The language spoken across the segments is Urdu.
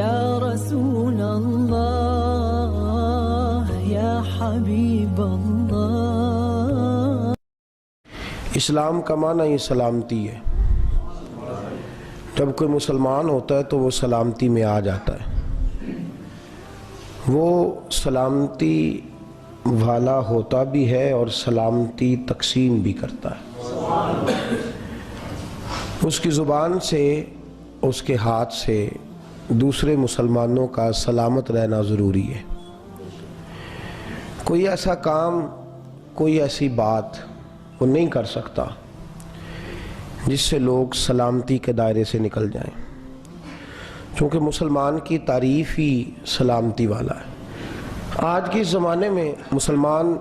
یا رسول اللہ یا حبیب اللہ۔ اسلام کا معنی یہ سلامتی ہے۔ جب کوئی مسلمان ہوتا ہے تو وہ سلامتی میں آ جاتا ہے، وہ سلامتی والا ہوتا بھی ہے اور سلامتی تقسیم بھی کرتا ہے۔ اس کی زبان سے، اس کے ہاتھ سے دوسرے مسلمانوں کا سلامت رہنا ضروری ہے۔ کوئی ایسا کام، کوئی ایسی بات وہ نہیں کر سکتا جس سے لوگ سلامتی کے دائرے سے نکل جائیں، چونکہ مسلمان کی تعریف ہی سلامتی والا ہے۔ آج کے زمانے میں مسلمان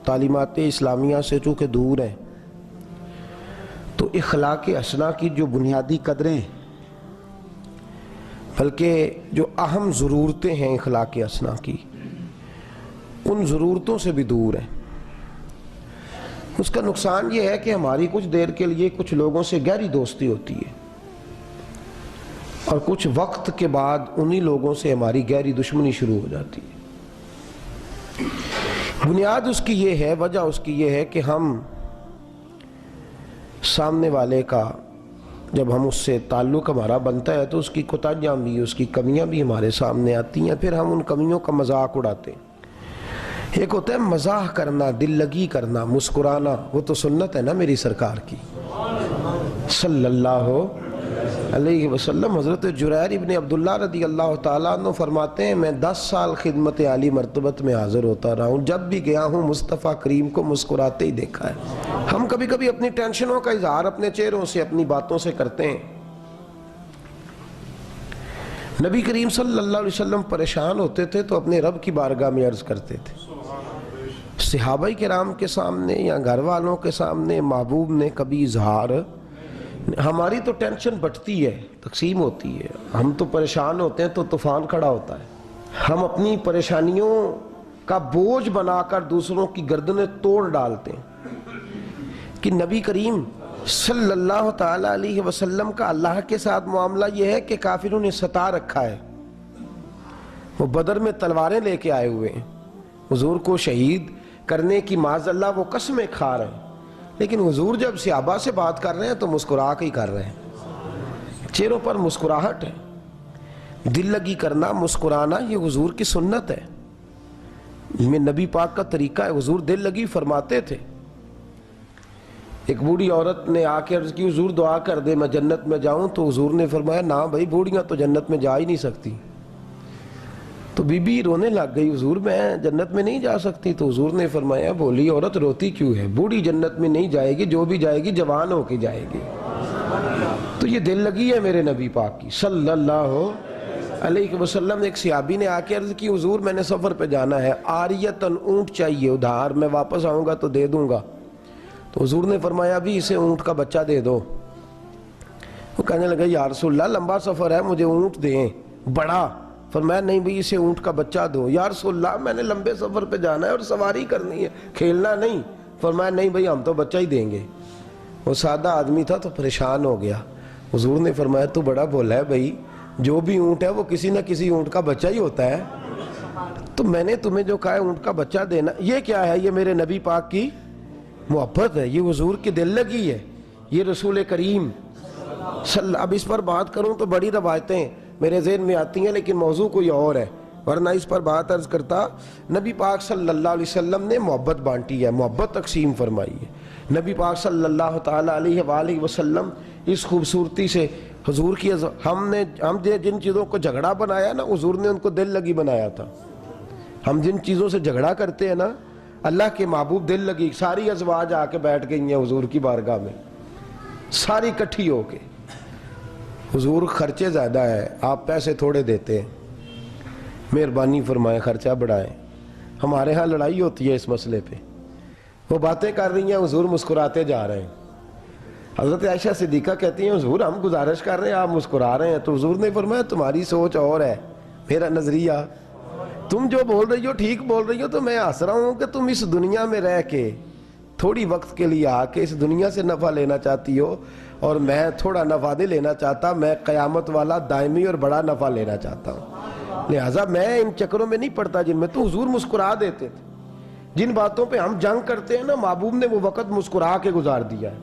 تعلیمات اسلامیہ سے چونکہ دور ہیں، تو اخلاق حسنہ کی جو بنیادی قدریں بلکہ جو اہم ضرورتیں ہیں اخلاق حسنہ کی، ان ضرورتوں سے بھی دور ہیں۔ اس کا نقصان یہ ہے کہ ہماری کچھ دیر کے لیے کچھ لوگوں سے گہری دوستی ہوتی ہے، اور کچھ وقت کے بعد انہی لوگوں سے ہماری گہری دشمنی شروع ہو جاتی ہے۔ بنیاد اس کی یہ ہے، وجہ اس کی یہ ہے کہ ہم سامنے والے کا، جب ہم اس سے تعلق ہمارا بنتا ہے تو اس کی کوتاہیاں بھی، اس کی کمیاں بھی ہمارے سامنے آتی ہیں، پھر ہم ان کمیوں کا مذاق اڑاتے ہیں۔ ایک ہوتا ہے مزاح کرنا، دل لگی کرنا، مسکرانا، وہ تو سنت ہے نا میری سرکار کی صلی اللہ علیہ وسلم۔ حضرت جریر ابن عبداللہ رضی اللہ تعالیٰ عنہ فرماتے ہیں، میں 10 سال خدمت عالی مرتبت میں حاضر ہوتا رہا ہوں، جب بھی گیا ہوں مصطفیٰ کریم کو مسکراتے ہی دیکھا ہے۔ ہم کبھی کبھی اپنی ٹینشنوں کا اظہار اپنے چہروں سے، اپنی باتوں سے کرتے ہیں۔ نبی کریم صلی اللہ علیہ وسلم پریشان ہوتے تھے تو اپنے رب کی بارگاہ میں عرض کرتے تھے۔ صحابہ کرام کے سامنے یا گھر والوں کے سامنے محبوب نے کبھی اظہار، ہماری تو ٹینشن بٹتی ہے، تقسیم ہوتی ہے، ہم تو پریشان ہوتے ہیں تو طوفان کھڑا ہوتا ہے، ہم اپنی پریشانیوں کا بوجھ بنا کر دوسروں کی گردنیں توڑ ڈالتے ہیں، کہ نبی کریم صلی اللہ تعالیٰ علیہ وسلم کا اللہ کے ساتھ معاملہ یہ ہے کہ کافروں نے ستا رکھا ہے، وہ بدر میں تلواریں لے کے آئے ہوئے ہیں، حضور کو شہید کرنے کی معاذ اللہ وہ قسمیں کھا رہے ہیں، لیکن حضور جب صحابہ سے بات کر رہے ہیں تو مسکرا کے ہی کر رہے ہیں، چہروں پر مسکراہٹ ہے۔ دل لگی کرنا، مسکرانا، یہ حضور کی سنت ہے، میں نبی پاک کا طریقہ ہے۔ حضور دل لگی فرماتے تھے۔ ایک بوڑھی عورت نے آ کے عرض کی، حضور دعا کر دے میں جنت میں جاؤں، تو حضور نے فرمایا نہ بھائی، بوڑھیاں تو جنت میں جا ہی نہیں سکتی۔ تو بی بی رونے لگ گئی، حضور میں جنت میں نہیں جا سکتی۔ تو حضور نے فرمایا بولی عورت روتی کیوں ہے، بوڑھی جنت میں نہیں جائے گی، جو بھی جائے گی جوان ہو کے جائے گی۔ تو یہ دل لگی ہے میرے نبی پاک کی صلی اللہ علیہ وسلم۔ ایک صحابی نے آ کے عرض کی، حضور میں نے سفر پہ جانا ہے، عاریتاً اونٹ چاہیے ادھار، میں واپس آؤں گا تو دے دوں گا۔ تو حضور نے فرمایا ابھی اسے اونٹ کا بچہ دے دو۔ وہ کہنے لگا یا رسول اللہ لمبا سفر ہے، مجھے اونٹ دیں بڑا۔ فرمایا نہیں بھئی اسے اونٹ کا بچہ دو۔ یا رسول اللہ میں نے لمبے سفر پہ جانا ہے اور سواری کرنی ہے، کھیلنا نہیں۔ فرمایا نہیں بھئی ہم تو بچہ ہی دیں گے۔ وہ سادہ آدمی تھا تو پریشان ہو گیا۔ حضور نے فرمایا تو بڑا بولا ہے بھئی، جو بھی اونٹ ہے وہ کسی نہ کسی اونٹ کا بچہ ہی ہوتا ہے، تو میں نے تمہیں جو کہا ہے اونٹ کا بچہ دینا، یہ کیا ہے؟ یہ میرے نبی پاک کی محبت ہے، یہ حضور کی دل لگی ہے، یہ رسول کریم اب اس پر بات کروں تو بڑی روایتیں میرے ذہن میں آتی ہیں، لیکن موضوع کوئی اور ہے، ورنہ اس پر بات عرض کرتا۔ نبی پاک صلی اللہ علیہ وسلم نے محبت بانٹی ہے، محبت تقسیم فرمائی ہے۔ نبی پاک صلی اللہ تعالیٰ علیہ وآلہ وسلم اس خوبصورتی سے حضور کی ہم جن چیزوں کو جھگڑا بنایا نا، حضور نے ان کو دل لگی بنایا تھا۔ ہم جن چیزوں سے جھگڑا کرتے ہیں نا، اللہ کے محبوب دل لگی، ساری ازواج آ کے بیٹھ گئی ہیں حضور کی بارگاہ میں، ساری کٹھی ہو کے۔ حضور خرچے زیادہ ہے، آپ پیسے تھوڑے دیتے ہیں، مہربانی فرمائیں خرچہ بڑھائیں۔ ہمارے ہاں لڑائی ہوتی ہے اس مسئلے پہ، وہ باتیں کر رہی ہیں، حضور مسکراتے جا رہے ہیں۔ حضرت عائشہ صدیقہ کہتی ہیں حضور ہم گزارش کر رہے ہیں، آپ مسکرا رہے ہیں۔ تو حضور نے فرمایا تمہاری سوچ اور ہے، میرا نظریہ، تم جو بول رہی ہو ٹھیک بول رہی ہو، تو میں ہنس رہا ہوں کہ تم اس دنیا میں رہ کے تھوڑی وقت کے لیے آ کے اس دنیا سے نفع لینا چاہتی ہو، اور میں تھوڑا نفع نہیں لینا چاہتا، میں قیامت والا دائمی اور بڑا نفع لینا چاہتا ہوں۔ لہٰذا میں ان چکروں میں نہیں پڑتا جن میں تو حضور مسکرا دیتے تھے. جن باتوں پہ ہم جنگ کرتے ہیں نا محبوب نے وہ وقت مسکرا کے گزار دیا ہے.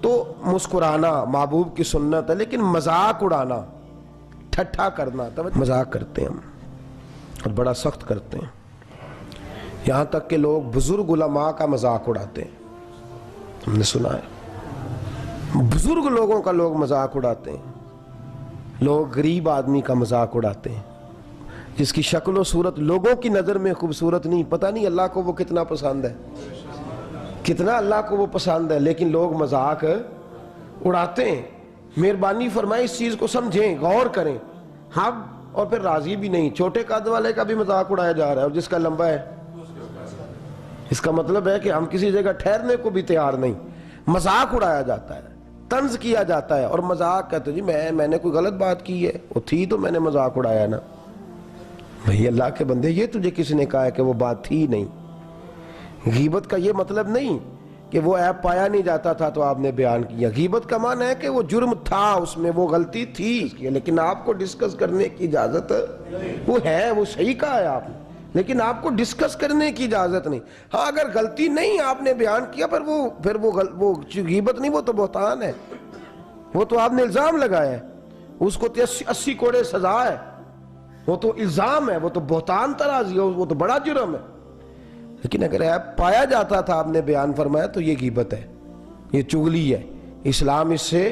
تو مسکرانا محبوب کی سنت ہے، لیکن مذاق اڑانا، ٹھٹھا کرنا، مذاق کرتے ہیں ہم اور بڑا سخت کرتے ہیں. یہاں تک کہ لوگ بزرگ علماء کا مذاق اڑاتے ہیں. ہم نے سنا ہے بزرگ لوگوں کا لوگ مذاق اڑاتے ہیں. لوگ غریب آدمی کا مذاق اڑاتے ہیں جس کی شکل و صورت لوگوں کی نظر میں خوبصورت نہیں، پتہ نہیں اللہ کو وہ کتنا پسند ہے، کتنا اللہ کو وہ پسند ہے، لیکن لوگ مذاق اڑاتے ہیں. مہربانی فرمائے اس چیز کو سمجھیں، غور کریں. ہم اور پھر راضی بھی نہیں. چھوٹے قد والے کا بھی مذاق اڑایا جا رہا ہے اور جس کا لمبا ہے، اس کا مطلب ہے کہ ہم کسی جگہ ٹھہرنے کو بھی تیار نہیں. مذاق اڑایا جاتا ہے، طنز کیا جاتا ہے. اور مذاق کہتے جی میں نے کوئی غلط بات کی ہے، وہ تھی تو میں نے مذاق اڑایا نا. بھئی اللہ کے بندے، یہ تجھے کس نے کہا ہے کہ وہ بات تھی نہیں؟ غیبت کا یہ مطلب نہیں کہ وہ عیب پایا نہیں جاتا تھا تو آپ نے بیان کیا. غیبت کا معنی ہے کہ وہ جرم تھا، اس میں وہ غلطی تھی، لیکن آپ کو ڈسکس کرنے کی اجازت وہ ہے، وہ صحیح کہا ہے آپ نے، لیکن آپ کو ڈسکس کرنے کی اجازت نہیں. ہاں اگر غلطی نہیں آپ نے بیان کیا پھر وہ غیبت نہیں، وہ تو بہتان ہے. وہ تو آپ نے الزام لگایا ہے، اس کو 80 کوڑے سزا ہے. وہ تو الزام ہے، وہ تو بہتان ترازی ہے، وہ تو بڑا جرم ہے. لیکن اگر عیب پایا جاتا تھا آپ نے بیان فرمایا تو یہ غیبت ہے، یہ چغلی ہے. اسلام اس سے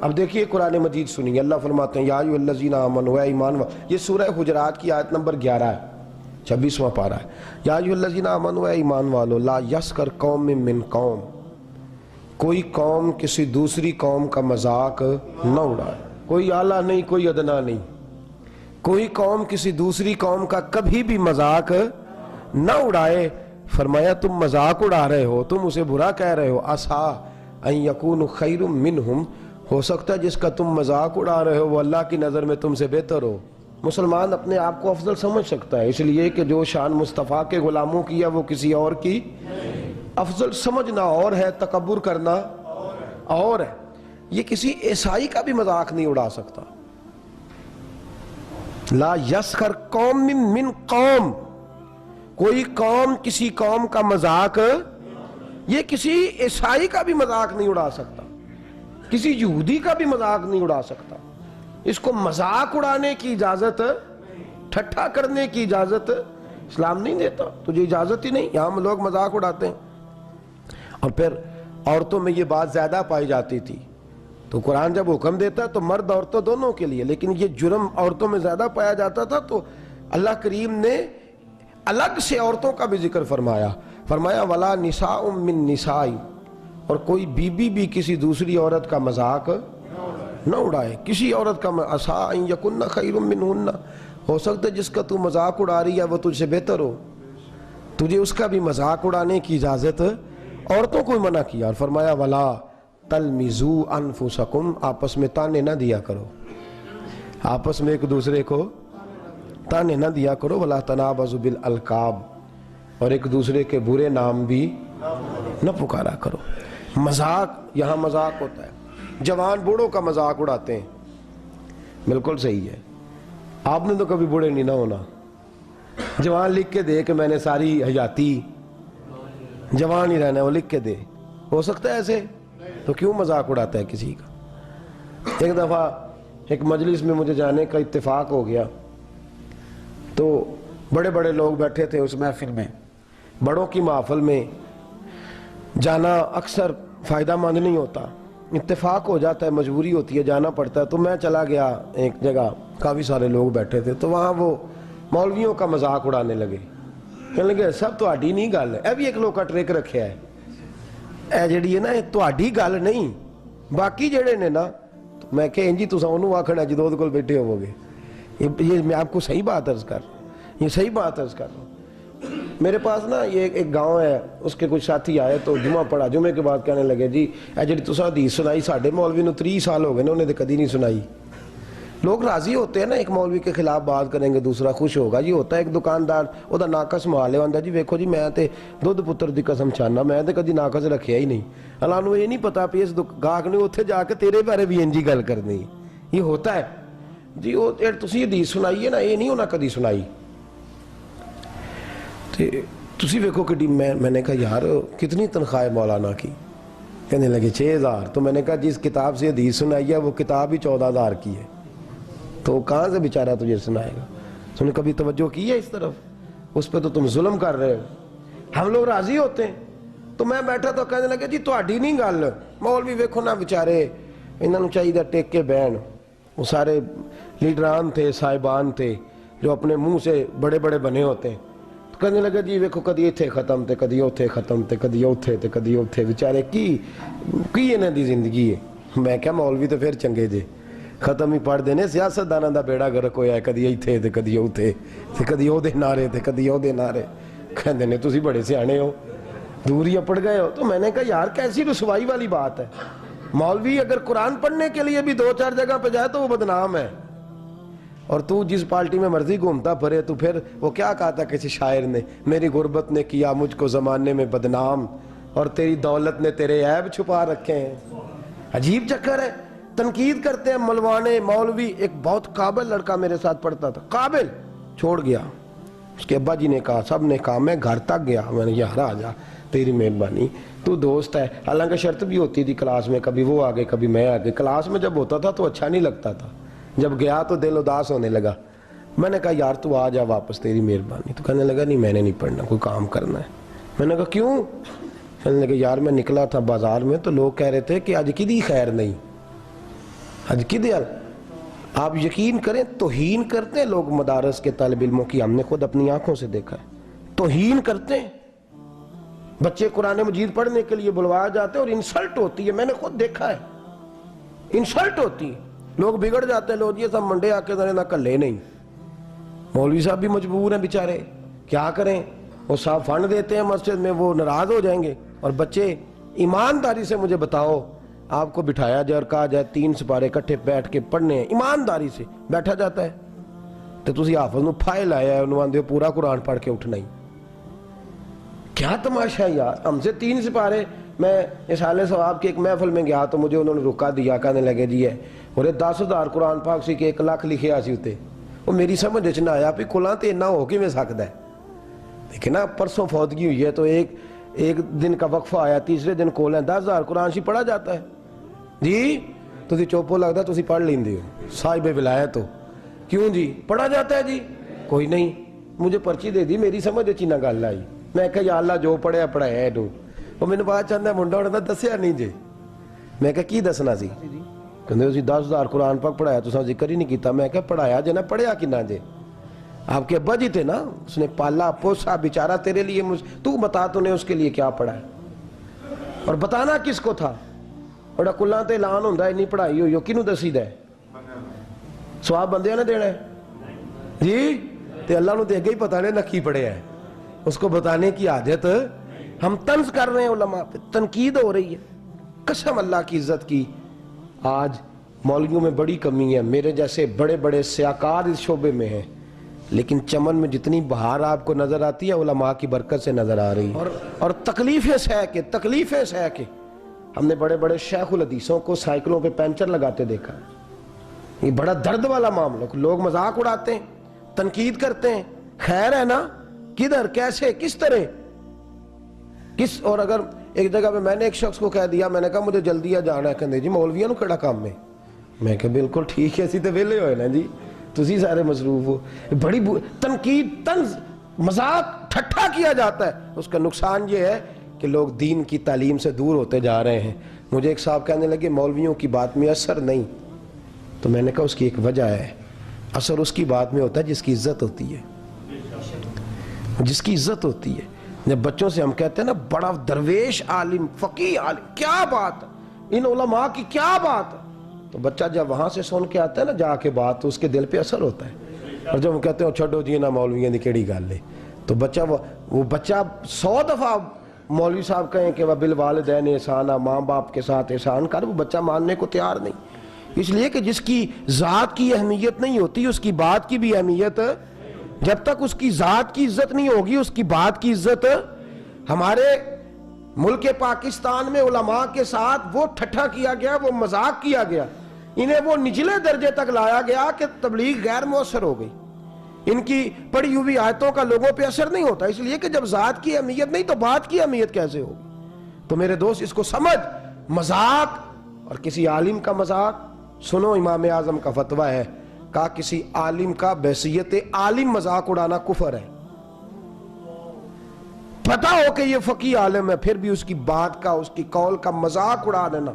اب دیکھیے قرآن مجید سنیے. اللہ فرماتے ہیں یا ایھا الذین آمنوا، اے ایمان والو. یہ سورہ حجرات کی آیت نمبر 11 ہے، 26واں پارہ ہے. یا ایھا الذین آمنوا، اے ایمان والو، لا یسخر قوم من قوم، کوئی قوم کسی دوسری قوم کا مذاق نہ اڑائے. کوئی اعلیٰ نہیں، کوئی ادنا نہیں. کوئی قوم کسی دوسری قوم کا کبھی بھی مذاق نہ اڑائے. فرمایا تم مذاق اڑا رہے ہو، تم اسے برا کہہ رہے ہو. عسیٰ ان یکون خیر منہم، ہو سکتا ہے جس کا تم مذاق اڑا رہے ہو وہ اللہ کی نظر میں تم سے بہتر ہو. مسلمان اپنے آپ کو افضل سمجھ سکتا ہے، اس لیے کہ جو شان مصطفیٰ کے غلاموں کی ہے وہ کسی اور کی افضل سمجھنا اور ہے، تکبر کرنا اور ہے. یہ کسی عیسائی کا بھی مذاق نہیں اڑا سکتا. لا یسخر قوم من قوم، کوئی قوم کسی قوم کا مذاق، یہ کسی عیسائی کا بھی مذاق نہیں اڑا سکتا، کسی یہودی کا بھی مذاق نہیں اڑا سکتا. اس کو مذاق اڑانے کی اجازت، ٹھٹھا کرنے کی اجازت اسلام نہیں دیتا. تجھے اجازت ہی نہیں. یہاں لوگ مذاق اڑاتے ہیں. اور پھر عورتوں میں یہ بات زیادہ پائی جاتی تھی تو قرآن جب حکم دیتا تو مرد عورتوں دونوں کے لیے، لیکن یہ جرم عورتوں میں زیادہ پایا جاتا تھا تو اللہ کریم نے الگ سے عورتوں کا بھی ذکر فرمایا ولا نساء من نساء، اور کوئی بیوی بھی کسی دوسری عورت کا مذاق نہ اڑائے. کسی عورت کا عسیٰ ان یکن خیر منہن، ہو سکتا ہے جس کا تو مذاق اڑا رہی ہے وہ تجھ سے بہتر ہو، تجھے اس کا بھی مذاق اڑانے کی اجازت عورتوں کو منع کیا. اور فرمایا ولا تلمزوا انفسکم، آپس میں تانے نہ دیا کرو، آپس میں ایک دوسرے کو تانے نہ دیا کرو. ولا تنابزوا بالالقاب، اور ایک دوسرے کے برے نام بھی نہ پکارا کرو. مذاق، یہاں مذاق ہوتا ہے. جوان بوڑھوں کا مذاق اڑاتے ہیں، بالکل صحیح ہے. آپ نے تو کبھی بوڑھے نہیں نہ ہونا. جوان لکھ کے دے کہ میں نے ساری حیاتی جوان ہی رہنا ہے، وہ لکھ کے دے. ہو سکتا ہے ایسے؟ تو کیوں مذاق اڑاتا ہے کسی کا؟ ایک دفعہ ایک مجلس میں مجھے جانے کا اتفاق ہو گیا تو بڑے بڑے لوگ بیٹھے تھے اس محفل میں. بڑوں کی محفل میں جانا اکثر فائدہ مند نہیں ہوتا، اتفاق ہو جاتا ہے، مجبوری ہوتی ہے، جانا پڑتا ہے. تو میں چلا گیا ایک جگہ، کافی سارے لوگ بیٹھے تھے تو وہاں وہ مولویوں کا مذاق اڑانے لگے. کہنے لگے سب تہاڈی نہیں گل ہے، اے بھی ایک لوگ کا ٹرک رکھیا ہے، اے جڑی ہے نا تہاڈی گل نہیں، باقی جڑے نے نا. میں کہ انجی تساں اونوں آکھنا جدوں اودے کول بیٹھے ہوو گے. یہ میں آپ کو صحیح بات عرض کر رہا ہوں، یہ صحیح بات عرض کر رہا ہوں. میرے پاس نا یہ ایک گاؤں ہے، اس کے کچھ ساتھی آئے تو جمعہ پڑھا. جمعے کے بعد کہنے لگے جی اے جڑی تساں حدیث سنائی ساڈے مولوی نو 30 سال ہو گئے نا انہیں تو کدی نہیں سنائی. لوگ راضی ہوتے ہیں نا، ایک مولوی کے خلاف بات کریں گے دوسرا خوش ہوگا. یہ ہوتا ہے ایک دکاندار وہ دا ناقص مال ہے، جی ویکھو جی میں تے دودھ پتر دی قسم چاہنا میں تے کدی ناقص رکھیا ہی نہیں. اللہ نو یہ نہیں پتا پی اس گاہک نے اتنے جا کے تیرے بارے بھی انجی گل کرنی. یہ ہوتا ہے. جی وہ تسی حدیث سنائیے نا, یہ نہیں ہونا کدی سنائی. تسی ویکھو کہ میں نے کہا یار کتنی تنخواہ مولانا کی؟ کہنے لگے 6000. تو میں نے کہا جس کتاب سے حدیث سنائی ہے وہ کتاب ہی 14000 کی ہے, تو کہاں سے بیچارہ تجھے سنائے گا؟ تم نے کبھی توجہ کی ہے اس طرف؟ اس پہ تو تم ظلم کر رہے ہو. ہم لوگ راضی ہوتے ہیں. تو میں بیٹھا تو کہنے لگے جی تہاڈی نہیں گل, مولوی ویکھو نا بیچارے, انہاں نوں چاہیے ٹیک کے بہن. وہ سارے لیڈران تھے, صاحبان تھے جو اپنے منہ سے بڑے بڑے بنے ہوتے ہیں. تو کہنے لگے جی ویکھو کدی اتھے ختم تے کدی اوتھے ختم تے کدی اوتھے تے کدی اوتھے, بیچارے کی انہاں دی زندگی ہے. میں کہا مولوی تو پھر چنگے جے, ختم ہی پڑھ دینے. سیاست داناں دا بیڑا گرک ہویا ہے, کدی ایتھے تے کدی اوتھے تے کدی او دے نعرے تے کدی او دے نعرے. کہندے نے تسی بڑے سیانے ہو, دور ہی اپڑ گئے ہو. تو میں نے کہا یار کیسی رسوائی والی بات ہے. مولوی اگر قرآن پڑھنے کے لیے بھی 2-4 جگہ پہ جائے تو وہ بدنام ہے, اور تو جس پارٹی میں مرضی گھومتا پھرے. تو پھر وہ کیا کہا تھا کسی شاعر نے, میری غربت نے کیا مجھ کو زمانے میں بدنام, اور تیری دولت نے تیرے عیب چھپا رکھے ہیں. عجیب چکر ہے. تنقید کرتے ہیں ملوانے مولوی. ایک بہت قابل لڑکا میرے ساتھ پڑھتا تھا, قابل, چھوڑ گیا. اس کے ابا جی نے کہا, سب نے کہا, میں گھر تک گیا. میں نے یار آ جا, تیری مہربانی, تو دوست ہے. حالانکہ شرط بھی ہوتی تھی کلاس میں, کبھی وہ آگے کبھی میں آگے. کلاس میں جب ہوتا تھا تو اچھا نہیں لگتا تھا, جب گیا تو دل اداس ہونے لگا. میں نے کہا یار تو آ جا واپس, تیری مہربانی. تو کہنے لگا نہیں میں نے نہیں پڑھنا, کوئی کام کرنا ہے. میں نے کہا کیوں؟ کہنے لگا یار میں نکلا تھا بازار میں تو لوگ کہہ رہے تھے کہ آج کدی خیر نہیں, آج کدی. آپ یقین کریں توہین کرتے ہیں لوگ مدارس کے طالب علموں کی. ہم نے خود اپنی آنکھوں سے دیکھا ہے, توہین کرتے ہیں. بچے قرآن مجید پڑھنے کے لیے بلوایا جاتے ہیں اور انسلٹ ہوتی ہے. میں نے خود دیکھا ہے, انسلٹ ہوتی ہے. لوگ بگڑ جاتے ہیں, لوگ یہ سب منڈے آ کے نہ کلے نہیں. مولوی صاحب بھی مجبور ہیں بیچارے, کیا کریں. وہ صاحب فنڈ دیتے ہیں مسجد میں, وہ ناراض ہو جائیں گے. اور بچے ایمانداری سے مجھے بتاؤ, آپ کو بٹھایا جائے اور کہا جائے 3 سپارے کٹھے بیٹھ کے پڑھنے ہیں, ایمانداری سے بیٹھا جاتا ہے؟ تو تسی حافظ نو پھائے لایا ہے, انہوں آندے پورا قرآن پڑھ کے اٹھنا ہی. کیا تماشا ہے یار. ہم سے 3 سپارے. میں اصالِ ثواب کی ایک محفل میں گیا تو مجھے انہوں نے رکا دیا, کہنے لگے جی ہے اور 10,000 قرآن پاک سی کہ 1 لاکھ لکھے آسی ہوتے. وہ میری سمجھ نہ آیا بھی کلاں تے اتنا ہو کے میں سکتا ہے. دیکھیں نا پرسوں فوتگی ہوئی ہے تو ایک دن کا وقفہ آیا, تیسرے دن کھولیں 10,000 قرآن سی پڑھا جاتا ہے. جی تسی چوپو لگتا تسی پڑھ لیندے ہو, صاحب ولایت ہو. کیوں جی پڑھا جاتا ہے؟ جی کوئی نہیں, مجھے پرچی دے دی, میری سمجھ اچھی نہ گل آئی. میں کہا یا اللہ جو پڑھیا پڑھایا ہے ڈو. وہ میں نے بات چاہتا ہے منڈا ہونا دسیا نہیں جی. میں کہا کی دسنا سی؟ کہندے اسی 10,000 قرآن پاک پڑھایا, تو ذکر ہی نہیں کیتا. میں کہا پڑھایا جے نا, پڑھیا کنا جے؟ آپ کے ابا جی تھے نا, اس نے پالا پوسا بیچارہ تیرے لیے. تو بتا تو نے اس کے لیے کیا پڑھا ہے, اور بتانا کس کو تھا. بڑا کلاں تے اعلان ہوندا ہے نہیں پڑھائی ہوئی, کینوں دسی دا ہے؟ سواب بندیاں نے دینا ہے جی, تے اللہ نو تے اگے ہی پتہ نہیں نہ کی پڑھیا ہے, اس کو بتانے کی حاجت. ہم طنز کر رہے ہیں علماء پہ, تنقید ہو رہی ہے. قسم اللہ کی عزت کی, آج مولویوں میں بڑی کمی ہے. میرے جیسے بڑے بڑے سیاکار اس شعبے میں ہیں, لیکن چمن میں جتنی بہار آپ کو نظر آتی ہے علماء کی برکت سے نظر آ رہی ہے. اور تکلیفیں سہ کے ہم نے بڑے بڑے شیخ الحدیثوں کو سائیکلوں پہ پینچر لگاتے دیکھا. یہ بڑا درد والا معاملہ. لوگ مذاق اڑاتے ہیں, تنقید کرتے ہیں. خیر ہے نا, کدھر, کیسے, کس طرح, کس. اور اگر ایک جگہ پہ میں نے ایک شخص کو کہہ دیا, میں نے کہا مجھے جلدی جانا ہے, کہندے جی مولویاں نو کیڑا کام ہے. میں کہا بالکل ٹھیک ہے, اسی تے ویلے ہوئے نا جی, تسی سارے مصروف ہو. بڑی تنقید, طنز, مذاق, ٹھٹھا کیا جاتا ہے. اس کا نقصان یہ ہے کہ لوگ دین کی تعلیم سے دور ہوتے جا رہے ہیں. مجھے ایک صاحب کہنے لگے مولویوں کی بات میں اثر نہیں. تو میں نے کہا اس کی ایک وجہ ہے. اثر اس کی بات میں ہوتا ہے جس کی عزت ہوتی ہے, جس کی عزت ہوتی ہے. جب بچوں سے ہم کہتے ہیں نا بڑا درویش عالم, فقیہ عالم, کیا بات ہے, ان علماء کی کیا بات ہے, تو بچہ جب وہاں سے سن کے آتا ہے نا جا کے بات, تو اس کے دل پہ اثر ہوتا ہے. اور جب ہم کہتے ہیں چھڈو جی نا مولویاں دی کیڑی گل ہے, تو بچہ وہ بچہ 100 دفعہ مولوی صاحب کہیں کہ وہ بالوالدین احسانا, ماں باپ کے ساتھ احسان کر, وہ بچہ ماننے کو تیار نہیں. اس لیے کہ جس کی ذات کی اہمیت نہیں ہوتی اس کی بات کی بھی اہمیت, جب تک اس کی ذات کی عزت نہیں ہوگی اس کی بات کی عزت. ہمارے ملک پاکستان میں علماء کے ساتھ وہ ٹھٹھا کیا گیا, وہ مذاق کیا گیا انہیں وہ نچلے درجے تک لایا گیا کہ تبلیغ غیر مؤثر ہو گئی، ان کی پڑھی ہوئی آیتوں کا لوگوں پہ اثر نہیں ہوتا، اس لیے کہ جب ذات کی اہمیت نہیں تو بات کی اہمیت کیسے ہوگی؟ تو میرے دوست اس کو سمجھ، مذاق اور کسی عالم کا مذاق، سنو امام اعظم کا فتویٰ ہے، کہا کسی عالم کا بحیثیت عالم مذاق اڑانا کفر ہے۔ پتا ہو کہ یہ فقیہ عالم ہے، پھر بھی اس کی بات کا، اس کی قول کا مذاق اڑا دینا،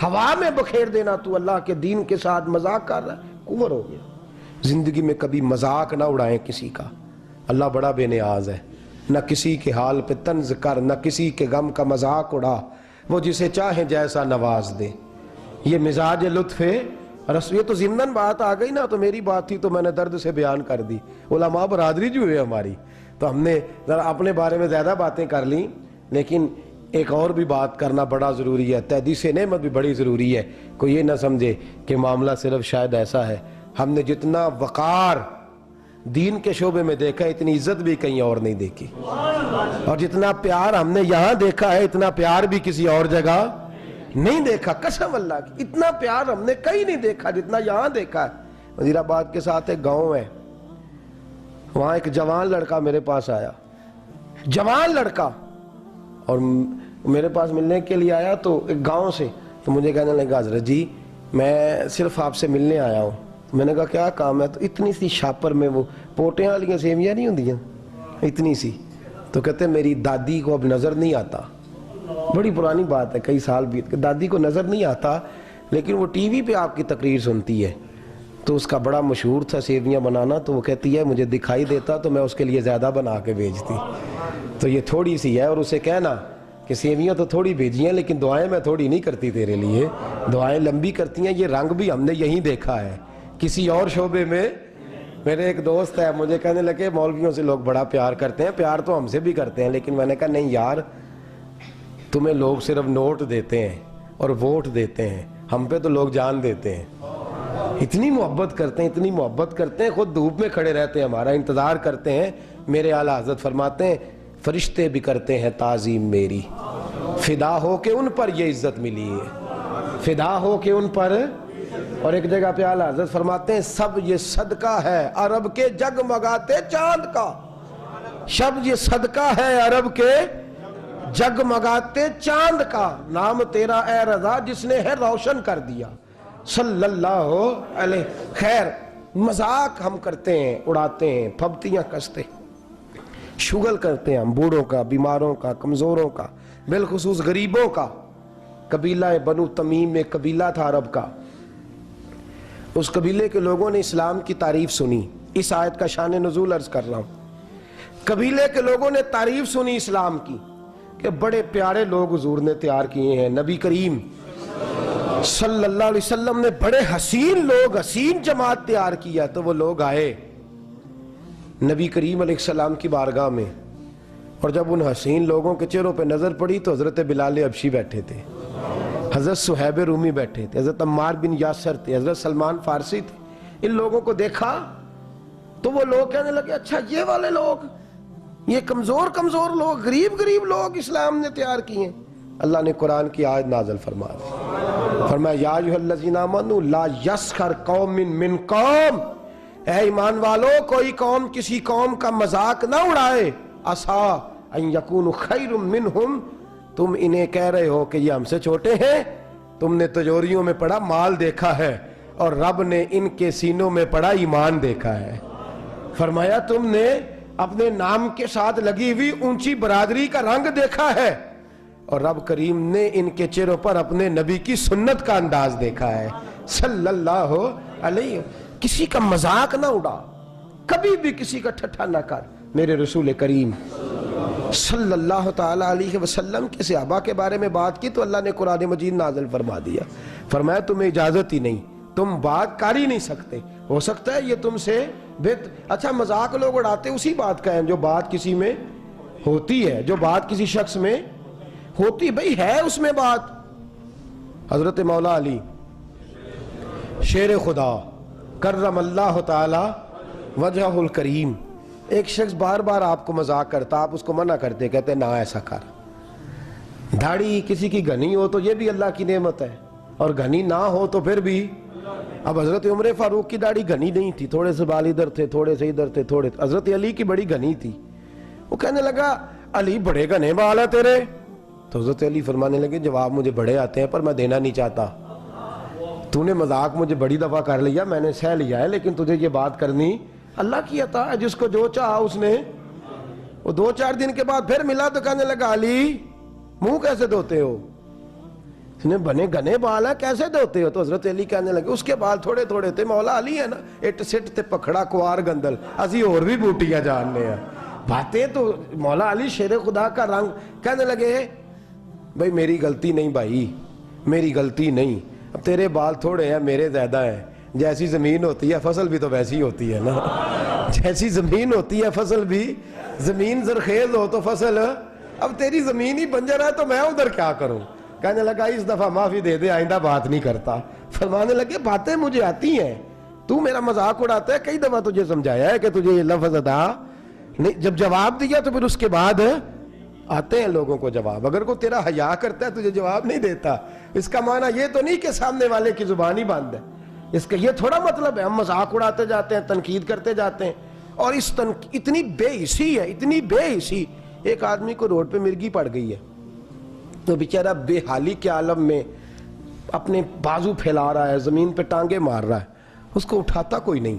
ہوا میں بکھیر دینا، تو اللہ کے دین کے ساتھ مذاق کر رہا ہے، کفر ہو گیا۔ زندگی میں کبھی مذاق نہ اڑائیں کسی کا، اللہ بڑا بے نیاز ہے، نہ کسی کے حال پہ طنز کر، نہ کسی کے غم کا مذاق اڑا، وہ جسے چاہے جیسا نواز دے۔ یہ مزاج لطف ہے، یہ تو ضمناً بات آ گئی نا، تو میری بات تھی تو میں نے درد سے بیان کر دی، علماء برادری جو ہے ہماری، تو ہم نے ذرا اپنے بارے میں زیادہ باتیں کر لیں، لیکن ایک اور بھی بات کرنا بڑا ضروری ہے، تحدیث نعمت بھی بڑی ضروری ہے۔ کوئی یہ نہ سمجھے کہ معاملہ صرف شاید ایسا ہے، ہم نے جتنا وقار دین کے شعبے میں دیکھا ہے اتنی عزت بھی کہیں اور نہیں دیکھی، اور جتنا پیار ہم نے یہاں دیکھا ہے اتنا پیار بھی کسی اور جگہ نہیں دیکھا، قسم اللہ کی، اتنا پیار ہم نے کہیں نہیں دیکھا جتنا یہاں دیکھا ہے۔ وزیر آباد کے ساتھ ایک گاؤں ہے، وہاں ایک جوان لڑکا میرے پاس آیا، جوان لڑکا، اور میرے پاس ملنے کے لیے آیا تو ایک گاؤں سے، تو مجھے کہنے لگا حضرت جی میں صرف آپ سے ملنے آیا ہوں۔ میں نے کہا کیا کام ہے؟ تو اتنی سی شاپر میں وہ پوٹیاں والی سیویاں نہیں ہوندیاں اتنی سی، تو کہتے میری دادی کو اب نظر نہیں آتا، بڑی پرانی بات ہے، کئی سال بیت کے، دادی کو نظر نہیں آتا لیکن وہ ٹی وی پہ آپ کی تقریر سنتی ہے، تو اس کا بڑا مشہور تھا سیویاں بنانا، تو وہ کہتی ہے مجھے دکھائی دیتا تو میں اس کے لیے زیادہ بنا کے بھیجتی، تو یہ تھوڑی سی ہے، اور اسے کہنا کہ سیویاں تو تھوڑی بھیجی ہیں لیکن دعائیں میں تھوڑی نہیں کرتی تیرے لیے، دعائیں لمبی کرتی ہیں، یہ رنگ بھی ہم نے یہیں دیکھا ہے کسی اور شعبے میں۔ میرے ایک دوست ہے، مجھے کہنے لگے مولویوں سے لوگ بڑا پیار کرتے ہیں، پیار تو ہم سے بھی کرتے ہیں، لیکن میں نے کہا نہیں یار، تمہیں لوگ صرف نوٹ دیتے ہیں اور ووٹ دیتے ہیں، ہم پہ تو لوگ جان دیتے ہیں، اتنی محبت کرتے ہیں، اتنی محبت کرتے ہیں، خود دھوپ میں کھڑے رہتے ہیں، ہمارا انتظار کرتے ہیں۔ میرے اعلیٰ حضرت فرماتے ہیں فرشتے بھی کرتے ہیں تعظیم میری، فدا ہو کے ان پر یہ عزت ملی ہے، فدا ہو کے ان پر۔ اور ایک جگہ پہ اعلیٰ حضرت فرماتے ہیں سب یہ صدقہ ہے عرب کے جگمگاتے چاند کا، سب یہ صدقہ ہے عرب کے جگمگاتے چاند کا، نام تیرا اے رضا جس نے ہے روشن کر دیا صلی اللہ علیہ۔ خیر مذاق ہم کرتے ہیں، اڑاتے ہیں، پھبتیاں کستے ہیں، شغل کرتے ہیں ہم بوڑھوں کا، بیماروں کا، کمزوروں کا، بالخصوص غریبوں کا۔ قبیلہ بنو تمیم میں قبیلہ تھا عرب کا، اس قبیلے کے لوگوں نے اسلام کی تعریف سنی، اس آیت کا شان نزول عرض کر رہا ہوں۔ قبیلے کے لوگوں نے تعریف سنی اسلام کی کہ بڑے پیارے لوگ حضور نے تیار کیے ہیں، نبی کریم صلی اللہ علیہ وسلم نے بڑے حسین لوگ، حسین جماعت تیار کیا۔ تو وہ لوگ آئے نبی کریم علیہ السلام کی بارگاہ میں، اور جب ان حسین لوگوں کے چہروں پہ نظر پڑی تو حضرت بلال حبشی بیٹھے تھے، حضرت صہیب رومی بیٹھے تھے، حضرت عمار بن یاسر تھے، حضرت سلمان فارسی تھے۔ ان لوگوں کو دیکھا تو وہ لوگ کہنے لگے اچھا یہ والے لوگ، یہ کمزور کمزور لوگ، غریب غریب لوگ اسلام نے تیار کیے ہیں۔ اللہ نے قرآن کی آیت نازل فرمایا یا ایھا الذین آمنوا لا یسخر قوم من قوم، اے ایمان والو کوئی قوم کسی قوم کا مذاق نہ اڑائے، عسیٰ ان یکونوا خیر منہم، تم انہیں کہہ رہے ہو کہ یہ ہم سے چھوٹے ہیں، تم نے تجوریوں میں پڑا مال دیکھا ہے اور رب نے ان کے سینوں میں پڑا ایمان دیکھا ہے۔ فرمایا تم نے اپنے نام کے ساتھ لگی ہوئی اونچی برادری کا رنگ دیکھا ہے، اور رب کریم نے ان کے چہروں پر اپنے نبی کی سنت کا انداز دیکھا ہے صلی اللہ علیہ۔ کسی کا مذاق نہ اڑا، کبھی بھی کسی کا ٹھٹھا نہ کر۔ میرے رسول کریم صلی اللہ تعالیٰ علیہ وسلم کے صحابہ کے بارے میں بات کی تو اللہ نے قرآن مجید نازل فرما دیا، فرمایا تمہیں اجازت ہی نہیں، تم بات کر ہی نہیں سکتے، ہو سکتا ہے یہ تم سے اچھا مذاق لوگ اڑاتے اسی بات کا ہے جو بات کسی میں ہوتی ہے، جو بات کسی شخص میں ہوتی، بھئی ہے اس میں بات۔ حضرت مولا علی شیر خدا کرم اللہ تعالی وجہ الکریم، ایک شخص بار بار آپ کو مذاق کرتا، آپ اس کو منع کرتے، کہتے نہ ایسا کر۔ داڑھی کسی کی گھنی ہو تو یہ بھی اللہ کی نعمت ہے، اور گھنی نہ ہو تو پھر بھی اب حضرت عمر فاروق کی داڑھی گھنی نہیں تھی، تھوڑے سے بال ادھر تھے، تھوڑے سے ادھر تھے، تھوڑے. حضرت علی کی بڑی گھنی تھی. وہ کہنے لگا علی بڑے گھنے بال ہیں تیرے. تو حضرت علی فرمانے لگے جواب مجھے بڑے آتے ہیں پر میں دینا نہیں چاہتا. تو نے مذاق مجھے بڑی دفعہ کر لیا، میں نے سہ لیا ہے، لیکن تجھے یہ بات کرنی اللہ کی عطا ہے، جس کو جو چاہا اس نے. وہ 2-4 دن کے بعد پھر ملا تو کہنے لگا علی منہ کیسے دھوتے ہو؟ اس نے بنے گھنے بال ہیں کیسے دھوتے ہو؟ تو حضرت علی کہنے لگے اس کے بال تھوڑے تھوڑے تھے، مولا علی ہے نا اٹ سٹ تے پکھڑا کوار گندل اسی اور بھی بوٹیاں جاننے ہیں. باتیں تو مولا علی شیر خدا کا رنگ. کہنے لگے بھائی میری غلطی نہیں بھائی، میری غلطی نہیں. اب تیرے بال تھوڑے ہیں میرے زیادہ ہیں. جیسی زمین ہوتی ہے فصل بھی تو ویسی ہوتی ہے نا. جیسی زمین ہوتی ہے فصل بھی، زمین زرخیز ہو تو فصل. اب تیری زمین ہی بنجر ہے تو میں ادھر کیا کروں؟ کہنے لگا اس دفعہ معافی دے دے، آئندہ بات نہیں کرتا. فرمانے لگے باتیں مجھے آتی ہیں، تو میرا مذاق اڑاتا ہے. کئی دفعہ تجھے سمجھایا ہے کہ تجھے یہ لفظ ادا نہیں. جب جواب دیا تو پھر اس کے بعد آتے ہیں لوگوں کو جواب. اگر کوئی تیرا حیا کرتا ہے تجھے جواب نہیں دیتا، اس کا معنی یہ تو نہیں کہ سامنے والے کی زبان ہی بند ہے. اس کا یہ تھوڑا مطلب ہے ہم مذاق اڑاتے جاتے ہیں، تنقید کرتے جاتے ہیں. اور اس اتنی بے حسی ہے، اتنی بے حسی. ایک آدمی کو روڈ پہ مرغی پڑ گئی ہے تو بیچارہ بے حالی کے عالم میں اپنے بازو پھیلا رہا ہے، زمین پہ ٹانگیں مار رہا ہے. اس کو اٹھاتا کوئی نہیں،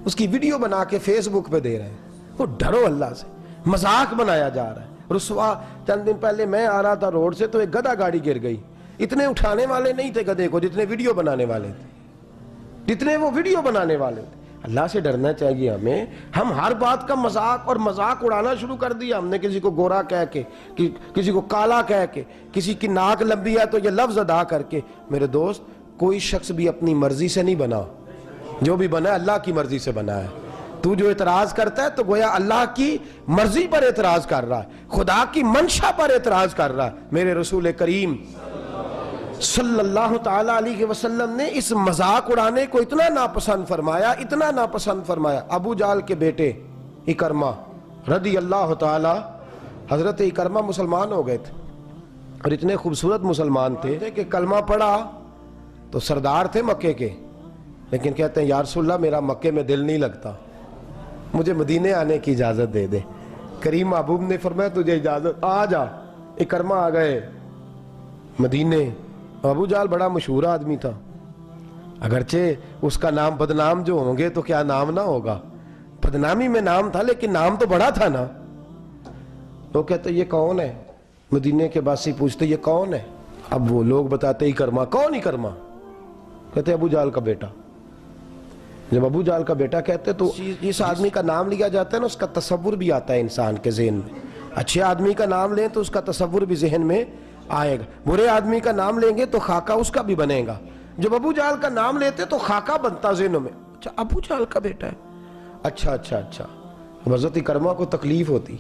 اس کی ویڈیو بنا کے فیس بک پہ دے رہے ہیں. وہ ڈرو اللہ سے، مذاق بنایا جا رہا ہے. رسوا. چند دن پہلے میں آ رہا تھا روڈ سے تو ایک گدھا گاڑی گر گئی. اتنے اٹھانے والے نہیں تھے گدھے کو جتنے ویڈیو بنانے والے تھے، جتنے وہ ویڈیو بنانے والے تھے. اللہ سے ڈرنا چاہیے ہمیں. ہم ہر بات کا مذاق اور مذاق اڑانا شروع کر دیا ہم نے. کسی کو گورا کہہ کے، کسی کو کالا کہہ کے، کسی کی ناک لمبی ہے تو یہ لفظ ادا کر کے. میرے دوست کوئی شخص بھی اپنی مرضی سے نہیں بنا، جو بھی بنا اللہ کی مرضی سے بنا ہے. تو جو اعتراض کرتا ہے تو گویا اللہ کی مرضی پر اعتراض کر رہا ہے، خدا کی منشا پر اعتراض کر رہا ہے. میرے رسول کریم صلی اللہ تعالی علیہ وسلم نے اس مذاق اڑانے کو اتنا ناپسند فرمایا، اتنا ناپسند فرمایا. ابو جال کے بیٹے اکرمہ رضی اللہ تعالی، حضرت اکرمہ مسلمان ہو گئے تھے اور اتنے خوبصورت مسلمان تھے کہ کلمہ پڑھا تو سردار تھے مکے کے، لیکن کہتے ہیں یا رسول اللہ میرا مکے میں دل نہیں لگتا، مجھے مدینے آنے کی اجازت دے دے. کریم محبوب نے فرمایا تجھے اجازت، آ جا. اکرمہ آ گئے مدینے. ابو جال بڑا مشہور آدمی تھا، اگرچہ اس کا نام بدنام جو ہوں گے تو کیا نام نہ ہوگا، بدنامی میں نام تھا لیکن نام تو بڑا تھا نا. تو کہتے یہ کون ہے؟ مدینے کے باسی پوچھتے یہ کون ہے؟ اب وہ لوگ بتاتے ہی کرما. کون ہی کرما؟ کہتے ابو جال کا بیٹا. جب ابو جال کا بیٹا کہتے تو جس آدمی کا نام لیا جاتا ہے نا اس کا تصور بھی آتا ہے انسان کے ذہن میں. اچھے آدمی کا نام لیں تو اس کا تصور بھی ذہن میں آئے گا، برے آدمی کا نام لیں گے تو خاکہ اس کا بھی بنے گا. جب ابو جال کا نام لیتے تو خاکہ بنتا ذہنوں میں. اچھا ابو جال کا بیٹا ہے، اچھا اچھا اچھا. حضرت کرما کو تکلیف ہوتی.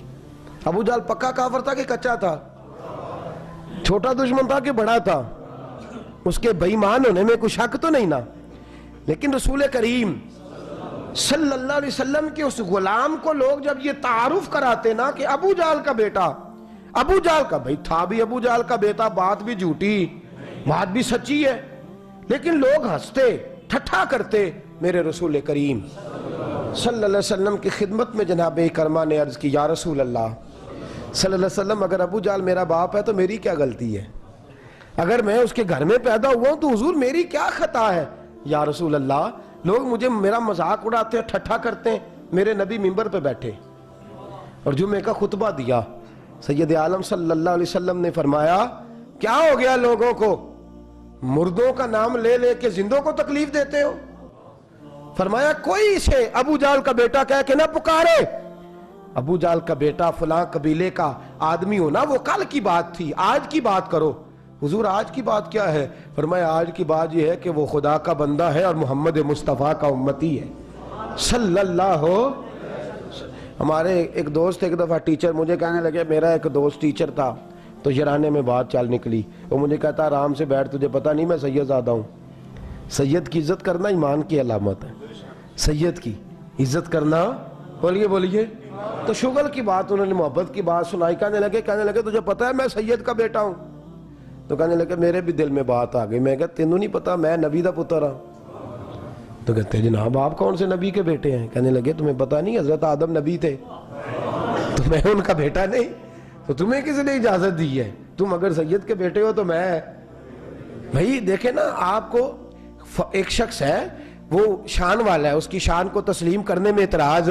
ابو جال پکا کافر تھا کہ کچا تھا؟ چھوٹا دشمن تھا کہ بڑا تھا؟ اس کے بے ایمان ہونے میں کوئی شک تو نہیں نا. لیکن رسول کریم صلی اللہ علیہ وسلم کے اس غلام کو لوگ جب یہ تعارف کراتے نا کہ ابو جال کا بیٹا، ابو جال کا، بھائی تھا بھی ابو جال کا بیٹا، بات بھی جھوٹی بات بھی سچی ہے، لیکن لوگ ہنستے ٹھٹھا کرتے. میرے رسول کریم صلی اللہ علیہ وسلم کی خدمت میں جناب کرما نے عرض کی یا رسول اللہ صلی اللہ علیہ وسلم اگر ابو جال میرا باپ ہے تو میری کیا غلطی ہے؟ اگر میں اس کے گھر میں پیدا ہوا ہوں تو حضور میری کیا خطا ہے؟ یا رسول اللہ لوگ مجھے میرا مذاق اڑاتے ہیں، ٹھٹھا کرتے ہیں. میرے نبی منبر پہ بیٹھے اور جمعے کا خطبہ دیا. سید عالم صلی اللہ علیہ وسلم نے فرمایا کیا ہو گیا لوگوں کو؟ مردوں کا نام لے لے کے زندوں کو تکلیف دیتے ہو. فرمایا کوئی اسے ابو جال کا بیٹا کہہ کے نہ پکارے. ابو جال کا بیٹا فلاں قبیلے کا آدمی ہونا وہ کل کی بات تھی، آج کی بات کرو. حضور آج کی بات کیا ہے؟ فرمایا آج کی بات یہ ہے کہ وہ خدا کا بندہ ہے اور محمد مصطفیٰ کا امتی ہے صلی اللہ. ہمارے ایک دوست ایک دفعہ ٹیچر مجھے کہنے لگے، میرا ایک دوست ٹیچر تھا تو یرانے میں بات چال نکلی. وہ مجھے کہتا آرام سے بیٹھ، تجھے پتہ نہیں میں سید زادہ ہوں. سید کی عزت کرنا ایمان کی علامت ہے. سید کی عزت کرنا، بولیے بولیے. تو شغل کی بات انہوں نے محبت کی بات سنائی. کہنے لگے تجھے پتہ ہے میں سید کا بیٹا ہوں؟ تو کہنے لگے میرے بھی دل میں بات آ گئی. میں کہا تینوں نہیں پتا میں نبی دا پتر ہوں. تو کہتے ہیں جناب آپ کون سے نبی کے بیٹے ہیں؟ کہنے لگے تمہیں پتہ نہیں حضرت آدم نبی تھے تو میں ان کا بیٹا نہیں، تو تمہیں کس نے اجازت دی ہے؟ تم اگر سید کے بیٹے ہو تو میں بھائی دیکھیں نا، آپ کو ایک شخص ہے وہ شان والا ہے، اس کی شان کو تسلیم کرنے میں اعتراض،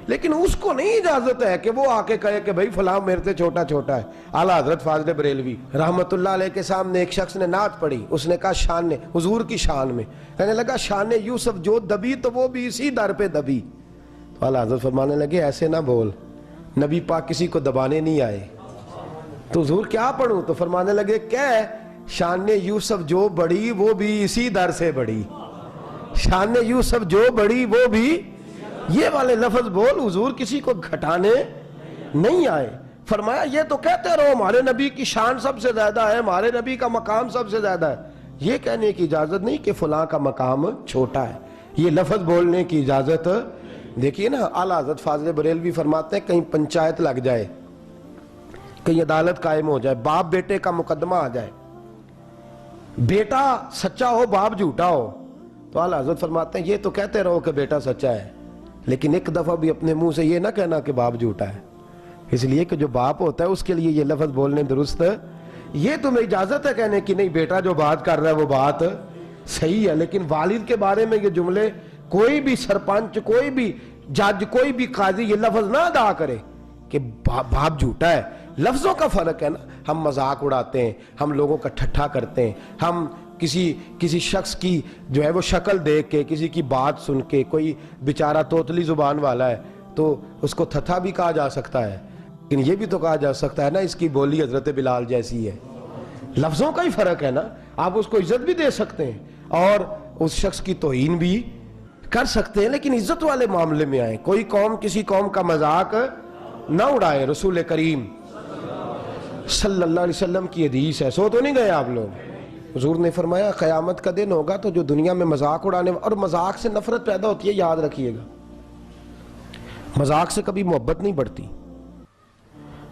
لیکن اس کو نہیں اجازت ہے کہ وہ آ کے کہے کہ بھائی فلاں میرے سے چھوٹا چھوٹا ہے۔ اعلیٰ حضرت فاضل بریلوی رحمت اللہ علیہ کے سامنے ایک شخص نے نعت پڑھی، اس نے کہا شان حضور کی شان میں، کہنے لگا شان یوسف جو دبی تو وہ بھی اسی در پہ دبی۔ تو اعلیٰ حضرت فرمانے لگے ایسے نہ بول، نبی پاک کسی کو دبانے نہیں آئے۔ تو حضور کیا پڑھوں؟ تو فرمانے لگے کہ شان یوسف جو بڑی وہ بھی اسی در سے بڑی، شان یوسف جو بڑی وہ بھی، یہ والے لفظ بول، حضور کسی کو گھٹانے نہیں آئے۔ فرمایا یہ تو کہتے رہو ہمارے نبی کی شان سب سے زیادہ ہے، ہمارے نبی کا مقام سب سے زیادہ ہے، یہ کہنے کی اجازت نہیں کہ فلاں کا مقام چھوٹا ہے، یہ لفظ بولنے کی اجازت۔ دیکھیے نا اعلیٰ حضرت فاضل بریلوی فرماتے ہیں کہیں پنچایت لگ جائے، کہیں عدالت قائم ہو جائے، باپ بیٹے کا مقدمہ آ جائے، بیٹا سچا ہو باپ جھوٹا ہو، تو اعلیٰ حضرت فرماتے ہیں یہ تو کہتے رہو کہ بیٹا سچا ہے، لیکن ایک دفعہ بھی اپنے منہ سے یہ نہ کہنا کہ باپ جھوٹا ہے، اس لیے کہ جو باپ ہوتا ہے اس کے لیے یہ لفظ بولنے درست ہے۔ یہ تمہیں اجازت ہے کہنے کی نہیں بیٹا جو بات کر رہا ہے وہ بات صحیح ہے، لیکن والد کے بارے میں یہ جملے کوئی بھی سرپنچ، کوئی بھی جج، کوئی بھی قاضی یہ لفظ نہ ادا کرے کہ باپ جھوٹا ہے۔ لفظوں کا فرق ہے نا، ہم مذاق اڑاتے ہیں، ہم لوگوں کا ٹھٹھا کرتے ہیں، ہم کسی شخص کی جو ہے وہ شکل دیکھ کے، کسی کی بات سن کے، کوئی بیچارہ توتلی زبان والا ہے تو اس کو تھتھا بھی کہا جا سکتا ہے، لیکن یہ بھی تو کہا جا سکتا ہے نا اس کی بولی حضرت بلال جیسی ہے۔ لفظوں کا ہی فرق ہے نا، آپ اس کو عزت بھی دے سکتے ہیں اور اس شخص کی توہین بھی کر سکتے ہیں، لیکن عزت والے معاملے میں آئیں، کوئی قوم کسی قوم کا مذاق نہ اڑائے۔ رسول کریم صلی اللہ علیہ وسلم کی حدیث ہے، سو تو نہیں گئے آپ لوگ؟ حضور نے فرمایا قیامت کا دن ہوگا تو جو دنیا میں مذاق اڑانے، اور مذاق سے نفرت پیدا ہوتی ہے، یاد رکھیے گا، مذاق سے کبھی محبت نہیں بڑھتی،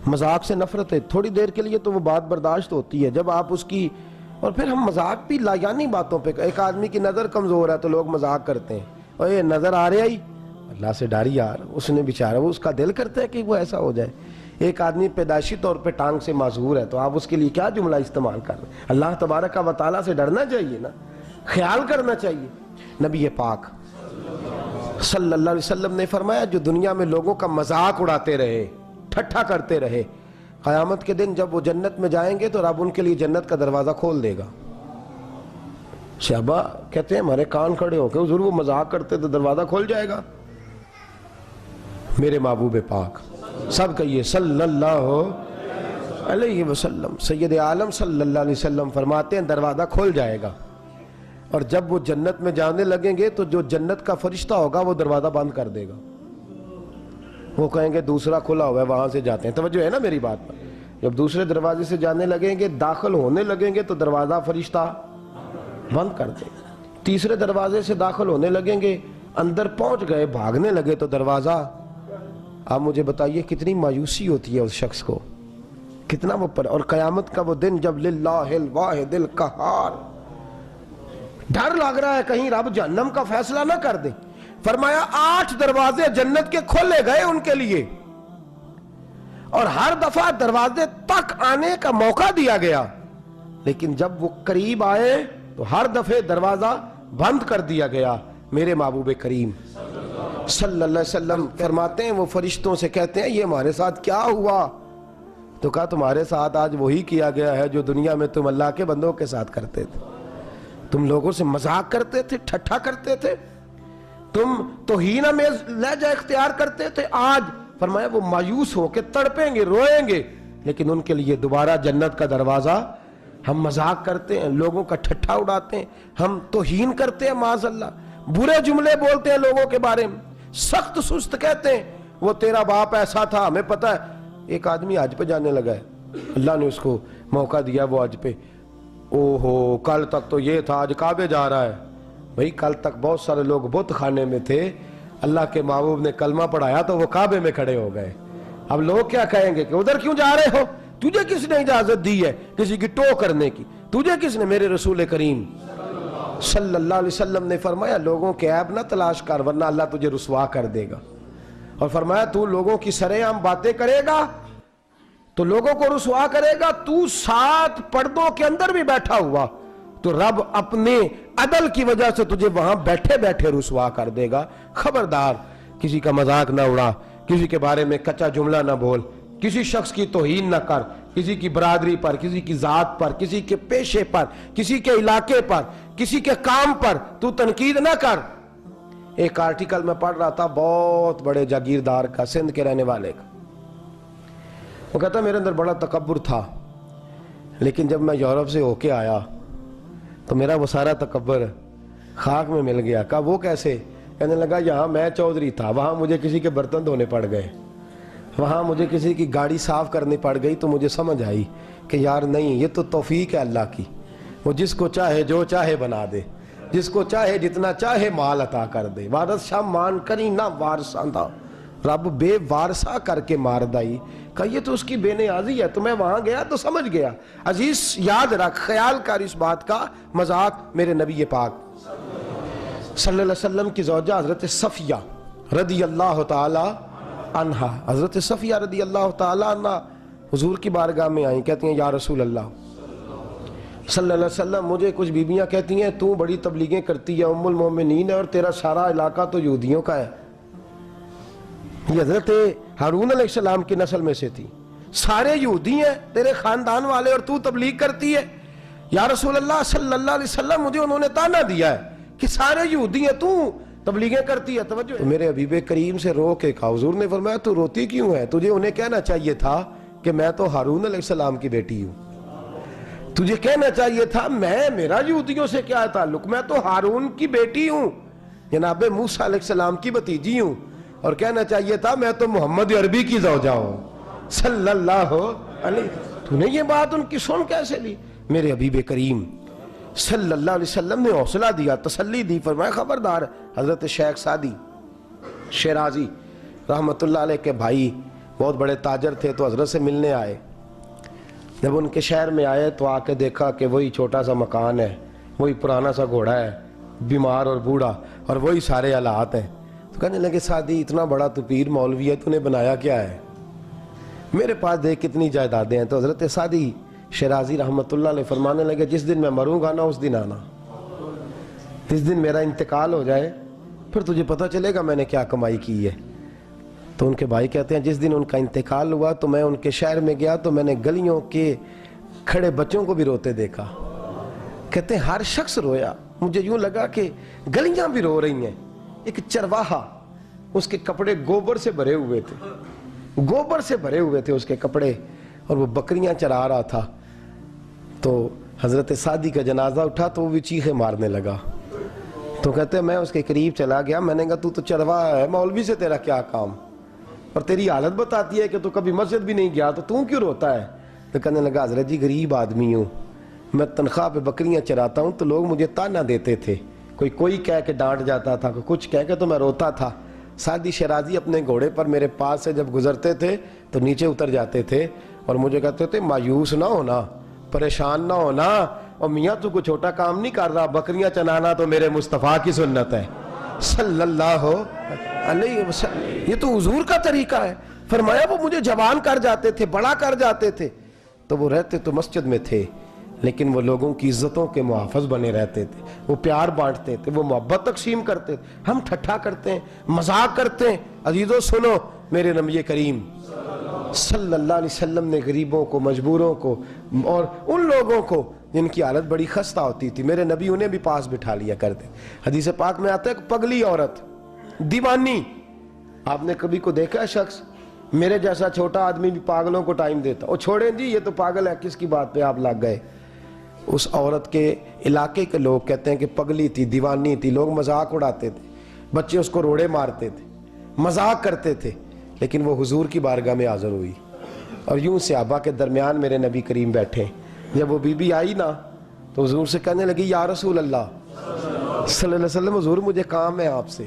مذاق سے نفرت ہے، تھوڑی دیر کے لیے تو وہ بات برداشت ہوتی ہے، جب آپ اس کی، اور پھر ہم مذاق بھی لایانی باتوں پہ، ایک آدمی کی نظر کمزور ہے تو لوگ مذاق کرتے ہیں، اور یہ نظر آ رہا ہی اللہ سے ڈر یار، اس نے بیچارہ، وہ اس کا دل کرتا ہے کہ وہ ایسا ہو جائے۔ ایک آدمی پیدائشی طور پہ ٹانگ سے معذور ہے تو آپ اس کے لیے کیا جملہ استعمال کر رہے ہیں؟ اللہ تبارک و تعالیٰ سے ڈرنا چاہیے نا، خیال کرنا چاہیے۔ نبی پاک صلی اللہ علیہ وسلم نے فرمایا جو دنیا میں لوگوں کا مذاق اڑاتے رہے، ٹھٹھا کرتے رہے، قیامت کے دن جب وہ جنت میں جائیں گے تو رب ان کے لیے جنت کا دروازہ کھول دے گا۔ صحابہ کہتے ہیں ہمارے کان کھڑے ہو کے حضور وہ مذاق کرتے تو دروازہ کھول جائے گا؟ میرے محبوب پاک سب کہیے صلی اللہ علیہ وسلم، سید عالم صلی اللہ علیہ وسلم فرماتے ہیں دروازہ کھول جائے گا، اور جب وہ جنت میں جانے لگیں گے تو جو جنت کا فرشتہ ہوگا وہ دروازہ بند کر دے گا، وہ کہیں گے دوسرا کھلا ہوا ہے وہاں سے جاتے ہیں۔ توجہ ہے نا میری بات پر؟ جب دوسرے دروازے سے جانے لگیں گے، داخل ہونے لگیں گے تو دروازہ فرشتہ بند کر دے گا، تیسرے دروازے سے داخل ہونے لگیں گے، اندر پہنچ گئے، بھاگنے لگے تو دروازہ، آپ مجھے بتائیے کتنی مایوسی ہوتی ہے اس شخص کو، کتنا وہ پر، اور قیامت کا وہ دن جب للہ الواحد القہار، ڈر لگ رہا ہے کہیں رب جہنم کا فیصلہ نہ کر دے۔ فرمایا 8 دروازے جنت کے کھولے گئے ان کے لیے، اور ہر دفعہ دروازے تک آنے کا موقع دیا گیا، لیکن جب وہ قریب آئے تو ہر دفعہ دروازہ بند کر دیا گیا۔ میرے محبوب کریم صلی اللہ علیہ وسلم فرماتے ہیں وہ فرشتوں سے کہتے ہیں یہ ہمارے ساتھ کیا ہوا؟ تو کہا تمہارے ساتھ آج وہی کیا گیا ہے جو دنیا میں تم اللہ کے بندوں کے ساتھ کرتے تھے، تم لوگوں سے مذاق کرتے تھے، ٹھٹھا کرتے تھے، تم توہین آمیز لہجہ اختیار کرتے تھے، آج فرمایا وہ مایوس ہو کے تڑپیں گے، روئیں گے، لیکن ان کے لیے دوبارہ جنت کا دروازہ، ہم مذاق کرتے ہیں، لوگوں کا ٹھٹھا اڑاتے ہیں، ہم توہین کرتے ہیں، معاذ اللہ برے جملے بولتے ہیں لوگوں کے بارے میں، سخت سست کہتے ہیں، وہ تیرا باپ ایسا تھا ہمیں پتہ ہے۔ ایک آدمی حج پہ جانے لگا ہے، اللہ نے اس کو موقع دیا وہ حج پہ، اوہو کل تک تو یہ تھا، آج کعبے جا رہا ہے۔ بھئی کل تک بہت سارے لوگ بت خانے میں تھے، اللہ کے محبوب نے کلمہ پڑھایا تو وہ کعبے میں کھڑے ہو گئے۔ اب لوگ کیا کہیں گے کہ ادھر کیوں جا رہے ہو؟ تجھے کس نے اجازت دی ہے کسی کی ٹو کرنے کی؟ تجھے کس نے؟ میرے رسول کریم صلی اللہ علیہ وسلم نے فرمایا لوگوں کے عیب نہ تلاش کر ورنہ اللہ تجھے رسوا کر دے گا، اور فرمایا تو لوگوں کی سرے عام باتیں کرے گا تو لوگوں کو رسوا کرے گا، تو 7 پردوں کے اندر بھی بیٹھا ہوا تو رب اپنے عدل کی وجہ سے تجھے وہاں بیٹھے بیٹھے رسوا کر دے گا۔ خبردار کسی کا مذاق نہ اڑا، کسی کے بارے میں کچا جملہ نہ بول، کسی شخص کی توہین نہ کر، کسی کی برادری پر، کسی کی ذات پر، کسی کے پیشے پر، کسی کے علاقے پر، کسی کے کام پر تو تنقید نہ کر۔ ایک آرٹیکل میں پڑھ رہا تھا بہت بڑے جاگیردار کا، سندھ کے رہنے والے کا، وہ کہتا میرے اندر بڑا تکبر تھا لیکن جب میں یورپ سے ہو کے آیا تو میرا وہ سارا تکبر خاک میں مل گیا۔ کہا وہ کیسے؟ کہنے لگا یہاں میں چودھری تھا، وہاں مجھے کسی کے برتن دھونے پڑ گئے، وہاں مجھے کسی کی گاڑی صاف کرنی پڑ گئی تو مجھے سمجھ آئی کہ یار نہیں، یہ تو توفیق ہے اللہ کی، وہ جس کو چاہے جو چاہے بنا دے، جس کو چاہے جتنا چاہے مال عطا کر دے۔ وارث شاہ مان کری نہ وارثاں دا، رب بے وارثہ کر کے مار دائی۔ کہا یہ تو اس کی بے نیازی ہے، تو میں وہاں گیا تو سمجھ گیا۔ عزیز یاد رکھ، خیال کر اس بات کا، مذاق میرے نبی پاک صلی اللہ علیہ وسلم کی زوجہ حضرت صفیہ رضی اللہ تعالی عنہا، حضرت صفیہ رضی اللہ تعالی عنہ حضور کی بارگاہ میں آئیں، کہتی ہیں یا رسول اللہ صلی اللہ علیہ وسلم، مجھے کچھ بیویاں کہتی ہیں تو بڑی تبلیغیں کرتی ہے، ام المومنین ہے اور تیرا سارا علاقہ تو یہودیوں کا ہے۔ یہ حضرت ہارون علیہ السلام کی نسل میں سے تھی، سارے یہودی ہیں تیرے خاندان والے اور تو تبلیغ کرتی ہے۔ یا رسول اللہ صلی اللہ علیہ وسلم، مجھے انہوں نے تانا دیا ہے کہ سارے یہودی ہیں، تو تبلیغیں کرتی ہے۔ توجہ، تو میرے حبیب کریم سے رو کے کہا، حضور نے فرمایا تو روتی کیوں ہے؟ تجھے انہیں کہنا چاہیے تھا کہ میں تو ہارون علیہ السلام کی بیٹی ہوں، تجھے کہنا چاہیے تھا میرا یہودیوں سے کیا تعلق، میں تو ہارون کی بیٹی ہوں، جناب موسیٰ علیہ السلام کی بھتیجی ہوں، اور کہنا چاہیے تھا میں تو محمد عربی کی زوجہ ہوں صلی اللہ علیہ۔ تو نے یہ بات ان کی سن کیسے لی؟ میرے حبیب کریم صلی اللہ علیہ وسلم نے حوصلہ دیا، تسلی دی، فرمایا خبردار۔ حضرت شیخ سعدی شیرازی رحمت اللہ علیہ کے بھائی بہت بڑے تاجر تھے، تو حضرت سے ملنے آئے۔ جب ان کے شہر میں آئے تو آ کے دیکھا کہ وہی چھوٹا سا مکان ہے، وہی پرانا سا گھوڑا ہے، بیمار اور بوڑھا، اور وہی سارے حالات ہیں۔ تو کہنے لگے سعدی اتنا بڑا تو پیر مولوی ہے، تو نے بنایا کیا ہے؟ میرے پاس دیکھ کتنی جائیدادیں ہیں۔ تو حضرت سعدی شیرازی رحمت اللہ علیہ فرمانے لگے جس دن میں مروں گا نا اس دن آنا، جس دن میرا انتقال ہو جائے پھر تجھے پتہ چلے گا میں نے کیا کمائی کی ہے۔ تو ان کے بھائی کہتے ہیں جس دن ان کا انتقال ہوا تو میں ان کے شہر میں گیا تو میں نے گلیوں کے کھڑے بچوں کو بھی روتے دیکھا۔ کہتے ہیں ہر شخص رویا، مجھے یوں لگا کہ گلیاں بھی رو رہی ہیں۔ ایک چرواہا، اس کے کپڑے گوبر سے بھرے ہوئے تھے، گوبر سے بھرے ہوئے تھے اس کے کپڑے، اور وہ بکریاں چرا رہا تھا۔ تو حضرت سعدی کا جنازہ اٹھا تو وہ بھی چیخے مارنے لگا۔ تو کہتے ہیں میں اس کے قریب چلا گیا، میں نے کہا تو چرواہا ہے، مولوی سے تیرا کیا کام، اور تیری حالت بتاتی ہے کہ تو کبھی مسجد بھی نہیں گیا، تو کیوں روتا ہے؟ تو کہنے لگا حضرت جی غریب آدمی ہوں، میں تنخواہ پہ بکریاں چراتا ہوں تو لوگ مجھے تانا دیتے تھے، کوئی کہہ کے ڈانٹ جاتا تھا، کوئی کچھ کہہ کے، تو میں روتا تھا۔ سعدی شیرازی اپنے گھوڑے پر میرے پاس سے جب گزرتے تھے تو نیچے اتر جاتے تھے اور مجھے کہتے تھے مایوس نہ ہونا، پریشان نہ ہونا، اور میاں تو کوئی چھوٹا کام نہیں کر رہا، بکریاں چنانا تو میرے مصطفیٰ کی سنت ہے صلی اللہ علیہ وسلم، یہ تو حضور کا طریقہ ہے۔ فرمایا وہ مجھے جوان کر جاتے تھے، بڑا کر جاتے تھے، تو وہ رہتے تو مسجد میں تھے لیکن وہ لوگوں کی عزتوں کے محافظ بنے رہتے تھے، وہ پیار بانٹتے تھے، وہ محبت تقسیم کرتے تھے۔ ہم ٹھٹھا کرتے ہیں، مذاق کرتے ہیں۔ عزیزو سنو، میرے نبی کریم صلی اللہ علیہ وسلم نے غریبوں کو، مجبوروں کو، اور ان لوگوں کو جن کی حالت بڑی خستہ ہوتی تھی، میرے نبی انہیں بھی پاس بٹھا لیا کرتے۔ حدیث پاک میں آتا ہے کہ پگلی عورت، دیوانی، آپ نے کبھی کو دیکھا ہے شخص میرے جیسا چھوٹا آدمی بھی پاگلوں کو ٹائم دیتا، وہ چھوڑیں جی یہ تو پاگل ہے، کس کی بات پہ آپ لگ گئے؟ اس عورت کے علاقے کے لوگ کہتے ہیں کہ پگلی تھی، دیوانی تھی، لوگ مذاق اڑاتے تھے، بچے اس کو روڑے مارتے تھے، مذاق کرتے تھے، لیکن وہ حضور کی بارگاہ میں حاضر ہوئی اور یوں صحابہ کے درمیان میرے نبی کریم بیٹھے۔ جب وہ بی بی آئی نا تو حضور سے کہنے لگی یا رسول اللہ صلی اللہ علیہ وسلم، حضور مجھے کام ہے آپ سے۔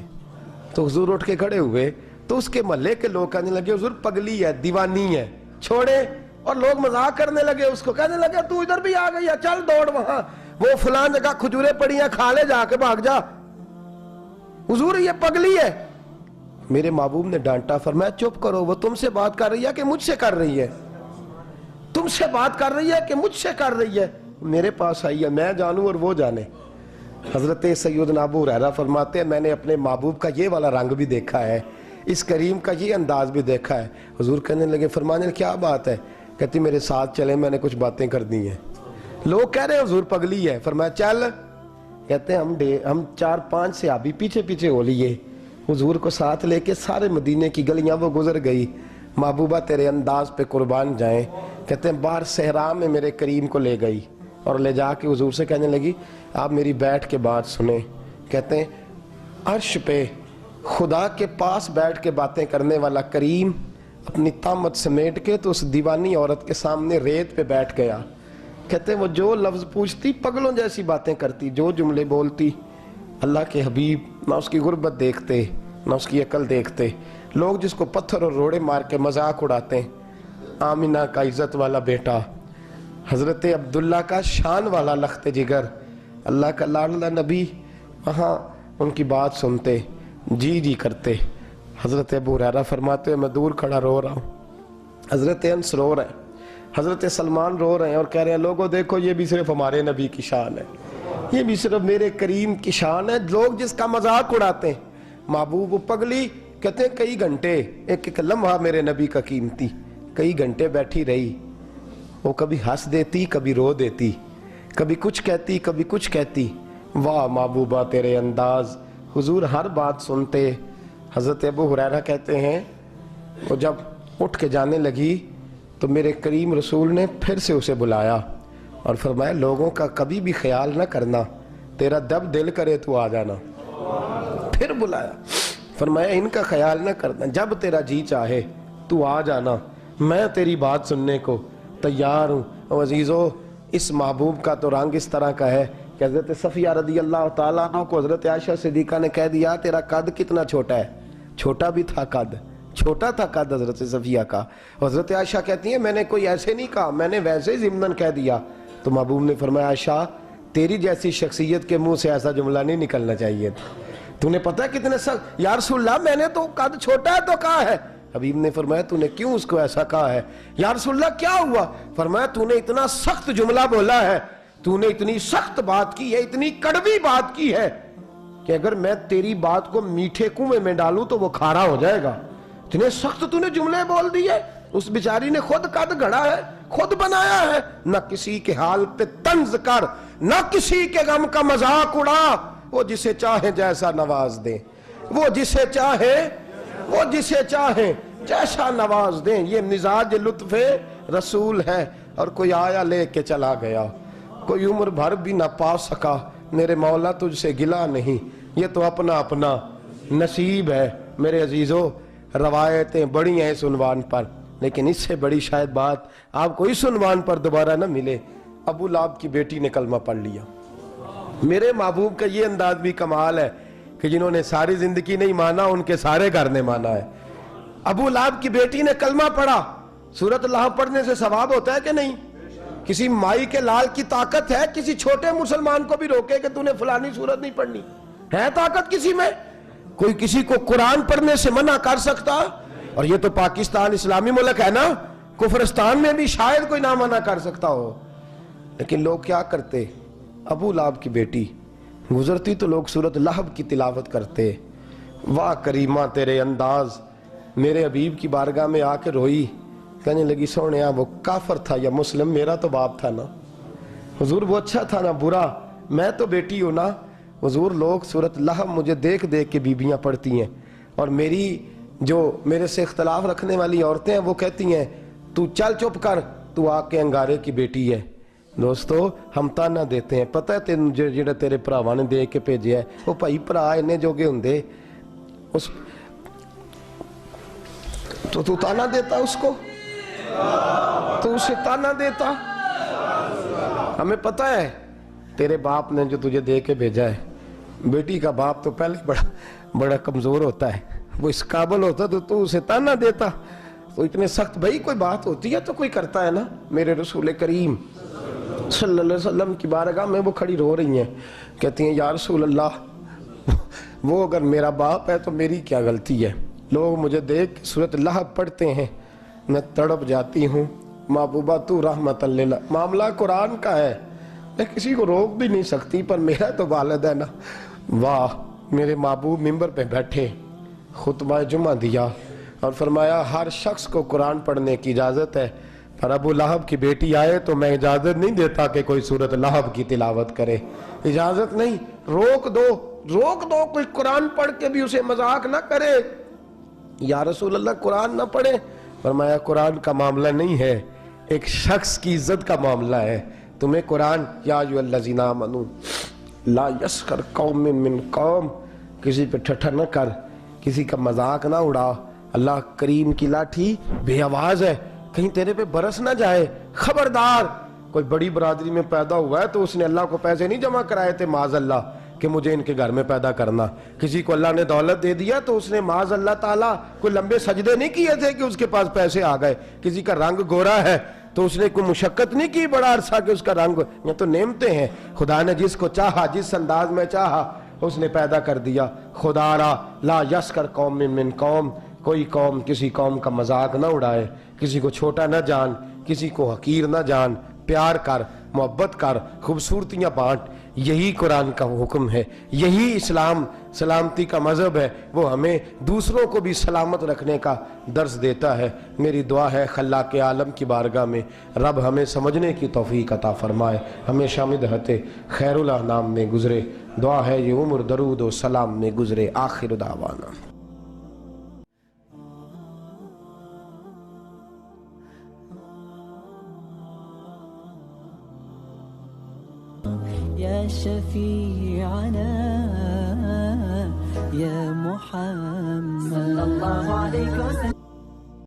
تو حضور اٹھ کے کھڑے ہوئے تو اس کے محلے کے لوگ کہنے لگے حضور پگلی ہے، دیوانی ہے، چھوڑے، اور لوگ مذاق کرنے لگے، اس کو کہنے لگے تو ادھر بھی آ گئی ہے، چل دوڑ وہاں۔ وہ فلان جگہ کھجوریں پڑی ہیں کھا لے جا کے بھاگ جا، حضور یہ پگلی ہے۔ میرے محبوب نے ڈانٹا، فرمایا چپ کرو، وہ تم سے بات کر رہی ہے کہ مجھ سے کر رہی ہے؟ تم سے بات کر رہی ہے کہ مجھ سے کر رہی ہے؟ میرے پاس آئی ہے، میں جانوں اور وہ جانے۔ حضرت سیدنا ابو ہریرہ فرماتے ہیں میں نے اپنے محبوب کا یہ والا رنگ بھی دیکھا ہے، اس کریم کا یہ انداز بھی دیکھا ہے۔ حضور کہنے لگے، فرمانے کیا بات ہے؟ کہتی میرے ساتھ چلے، میں نے کچھ باتیں کر دی ہیں۔ لوگ کہہ رہے ہیں حضور پگلی ہے، فرمایا چل۔ کہتے ہیں ہم 4-5 صحابی پیچھے پیچھے ہو لیے، حضور کو ساتھ لے کے سارے مدینے کی گلیاں وہ گزر گئی۔ محبوبہ تیرے انداز پہ قربان جائیں۔ کہتے ہیں باہر صحرا میں میرے کریم کو لے گئی اور لے جا کے حضور سے کہنے لگی آپ میری بیٹھ کے بات سنیں۔ کہتے ہیں عرش پہ خدا کے پاس بیٹھ کے باتیں کرنے والا کریم اپنی طامت سمیٹ کے تو اس دیوانی عورت کے سامنے ریت پہ بیٹھ گیا۔ کہتے ہیں وہ جو لفظ پوچھتی پگلوں جیسی باتیں کرتی، جو جملے بولتی، اللہ کے حبیب نہ اس کی غربت دیکھتے نہ اس کی عقل دیکھتے۔ لوگ جس کو پتھر اور روڑے مار کے مذاق اڑاتے ہیں، آمینہ کا عزت والا بیٹا، حضرت عبداللہ کا شان والا لخت جگر، اللہ کا لاڈلا نبی، وہاں ان کی بات سنتے جی جی کرتے۔ حضرت ابو ہریرہ فرماتے ہیں میں دور کھڑا رو رہا ہوں، حضرت انس رو رہے ہیں، حضرت سلمان رو رہے ہیں اور کہہ رہے ہیں لوگوں دیکھو یہ بھی صرف ہمارے نبی کی شان ہے، یہ بھی صرف میرے کریم کی شان ہے۔ لوگ جس کا مذاق اڑاتے ہیں، محبوب پگلی، کہتے ہیں کئی گھنٹے، ایک ایک لمحہ میرے نبی کا قیمتی، کئی گھنٹے بیٹھی رہی۔ وہ کبھی ہنس دیتی، کبھی رو دیتی، کبھی کچھ کہتی، کبھی کچھ کہتی۔ واہ محبوبہ تیرے انداز، حضور ہر بات سنتے۔ حضرت ابو ہریرہ کہتے ہیں وہ جب اٹھ کے جانے لگی تو میرے کریم رسول نے پھر سے اسے بلایا اور فرمایا لوگوں کا کبھی بھی خیال نہ کرنا، تیرا جب دل کرے تو آ جانا۔ پھر بلایا، فرمایا ان کا خیال نہ کرنا، جب تیرا جی چاہے تو آ جانا، میں تیری بات سننے کو تیار ہوں۔ اور عزیزو اس محبوب کا تو رنگ اس طرح کا ہے کہ حضرت صفیہ رضی اللہ تعالیٰ عنہ کو حضرت عائشہ صدیقہ نے کہہ دیا تیرا قد کتنا چھوٹا ہے، چھوٹا بھی تھا قد، چھوٹا تھا قد حضرت صفیہ کا۔ حضرت عائشہ کہتی ہیں میں نے کوئی ایسے نہیں کہا، میں نے ویسے ہی ضمناً کہہ دیا۔ تو محبوب نے فرمایا عائشہ تیری جیسی شخصیت کے منہ سے ایسا جملہ نہیں نکلنا چاہیے تھا، تو نے پتہ کتنے سخت، یا رسول اللہ میں نے تو قد چھوٹا ہے تو کہا ہے۔ حبیب نے فرمایا تو نے کیوں اس کو ایسا کہا ہے؟ یا رسول اللہ کیا ہوا؟ فرمایا تو نے اتنا سخت جملہ بولا ہے، تو نے اتنی سخت بات کی ہے، اتنی کڑوی بات کی ہے کہ اگر میں تیری بات کو میٹھے کنویں میں ڈالوں تو وہ کھارا ہو جائے گا، اتنے سخت تو نے جملے بول دیے۔ اس بیچاری نے خود قد گھڑا ہے، خود بنایا ہے، نہ کسی کے حال پہ طنز کر، نہ کسی کے غم کا مذاق اڑا۔ وہ جسے چاہے جیسا نواز دیں، وہ جسے چاہے جیسا نواز دیں، یہ مزاج لطف رسول ہے۔ اور کوئی آیا لے کے چلا گیا، کوئی عمر بھر بھی نہ پا سکا، میرے مولا تجھ سے گلا نہیں، یہ تو اپنا اپنا نصیب ہے۔ میرے عزیزو روایتیں بڑی ہیں اس عنوان پر، لیکن اس سے بڑی شاید بات آپ کو اس عنوان پر دوبارہ نہ ملے۔ ابو لہب کی بیٹی نے کلمہ پڑھ لیا۔ میرے محبوب کا یہ انداز بھی کمال ہے کہ جنہوں نے ساری زندگی نہیں مانا ان کے سارے گھر نے مانا ہے۔ ابو لہب کی بیٹی نے کلمہ پڑھا، سورۃ لہب پڑھنے سے ثواب ہوتا ہے کہ نہیں؟ کسی مائی کے لال کی طاقت ہے کسی چھوٹے مسلمان کو بھی روکے کہ تو نے فلانی سورت نہیں پڑھنی؟ ہے طاقت کسی میں؟ کوئی کسی کو قرآن پڑھنے سے منع کر سکتا؟ اور یہ تو پاکستان اسلامی ملک ہے نا، کفرستان میں بھی شاید کوئی نہ منع کر سکتا ہو۔ لیکن لوگ کیا کرتے؟ ابو لہب کی بیٹی گزرتی تو لوگ سورۃ لہب کی تلاوت کرتے۔ واہ کریمہ تیرے انداز، میرے حبیب کی بارگاہ میں آ کے روئی، کہنے لگی سونیا وہ کافر تھا یا مسلم، میرا تو باپ تھا نا حضور، وہ اچھا تھا نا برا، میں تو بیٹی ہوں نا حضور۔ لوگ سورۃ لہب مجھے دیکھ دیکھ کے بیبیاں پڑھتی ہیں، اور میری جو میرے سے اختلاف رکھنے والی عورتیں ہیں وہ کہتی ہیں تو چل چپ کر، تو آ کے انگارے کی بیٹی ہے۔ دوستو ہم تانا دیتے ہیں، پتہ ہے تین جڑا تیرے بھراواں نے دے کے بھیجیا ہے، وہ بھائی بھرا انہیں جوگے ہوندے، اس تو تانا دیتا اس کو، تو اسے تانا دیتا۔ ہمیں پتہ ہے تیرے باپ نے جو تجھے دے کے بھیجا ہے، بیٹی کا باپ تو پہلے بڑا کمزور ہوتا ہے، وہ اس قابل ہوتا تو اسے تانا دیتا۔ تو اتنے سخت بھائی کوئی بات ہوتی ہے تو کوئی کرتا ہے نا۔ میرے رسول کریم صلی اللہ علیہ وسلم کی بارگاہ میں وہ کھڑی رو رہی ہیں، کہتی ہیں یا رسول اللہ وہ اگر میرا باپ ہے تو میری کیا غلطی ہے؟ لوگ مجھے دیکھ سورۃ لہب پڑھتے ہیں، میں تڑپ جاتی ہوں، محبوبہ تو رحمت للہ، معاملہ قرآن کا ہے، میں کسی کو روک بھی نہیں سکتی، پر میرا تو والد ہے نا۔ واہ، میرے محبوب ممبر پہ بیٹھے، خطبہ جمعہ دیا اور فرمایا ہر شخص کو قرآن پڑھنے کی اجازت ہے، پر ابو لہب کی بیٹی آئے تو میں اجازت نہیں دیتا کہ کوئی سورۃ لہب کی تلاوت کرے، اجازت نہیں، روک دو کوئی قرآن پڑھ کے بھی اسے مذاق نہ کرے۔ یا رسول اللہ قرآن نہ پڑھے؟ فرمایا قرآن کا معاملہ نہیں ہے، ایک شخص کی عزت کا معاملہ ہے، تمہیں قرآن یا ایھا الذین آمنوا لا یسخر قوم من قوم، کسی پہ ٹھٹھا نہ کر، کسی کا مذاق نہ اڑا، اللہ کریم کی لاٹھی بے آواز ہے، کہیں تیرے پہ برس نہ جائے، خبردار۔ کوئی بڑی برادری میں پیدا ہوا ہے تو اس نے اللہ کو پیسے نہیں جمع کرائے تھے معاذ اللہ کہ مجھے ان کے گھر میں پیدا کرنا، کسی کو اللہ نے دولت دے دیا تو اس نے معاذ اللہ تعالیٰ کوئی لمبے سجدے نہیں کیے تھے کہ اس کے پاس پیسے آ گئے، کسی کا رنگ گورا ہے تو اس نے کوئی مشقت نہیں کی بڑا عرصہ کہ اس کا رنگ، یہ تو نعمتیں ہیں، خدا نے جس کو چاہا جس انداز میں چاہا اس نے پیدا کر دیا۔ خدا را لا یسخر قوم من قوم، کوئی قوم کسی قوم کا مذاق نہ اڑائے، کسی کو چھوٹا نہ جان، کسی کو حقیر نہ جان، پیار کر، محبت کر، خوبصورتیاں بانٹ، یہی قرآن کا حکم ہے، یہی اسلام سلامتی کا مذہب ہے، وہ ہمیں دوسروں کو بھی سلامت رکھنے کا درس دیتا ہے۔ میری دعا ہے خلاق عالم کی بارگاہ میں رب ہمیں سمجھنے کی توفیق عطا فرمائے، ہمیشہ مدحت خیر الانام میں گزرے، دعا ہے یہ عمر درود و سلام میں گزرے۔ آخر دعوانا يا شفيعنا يا محمد صلى الله عليه وسلم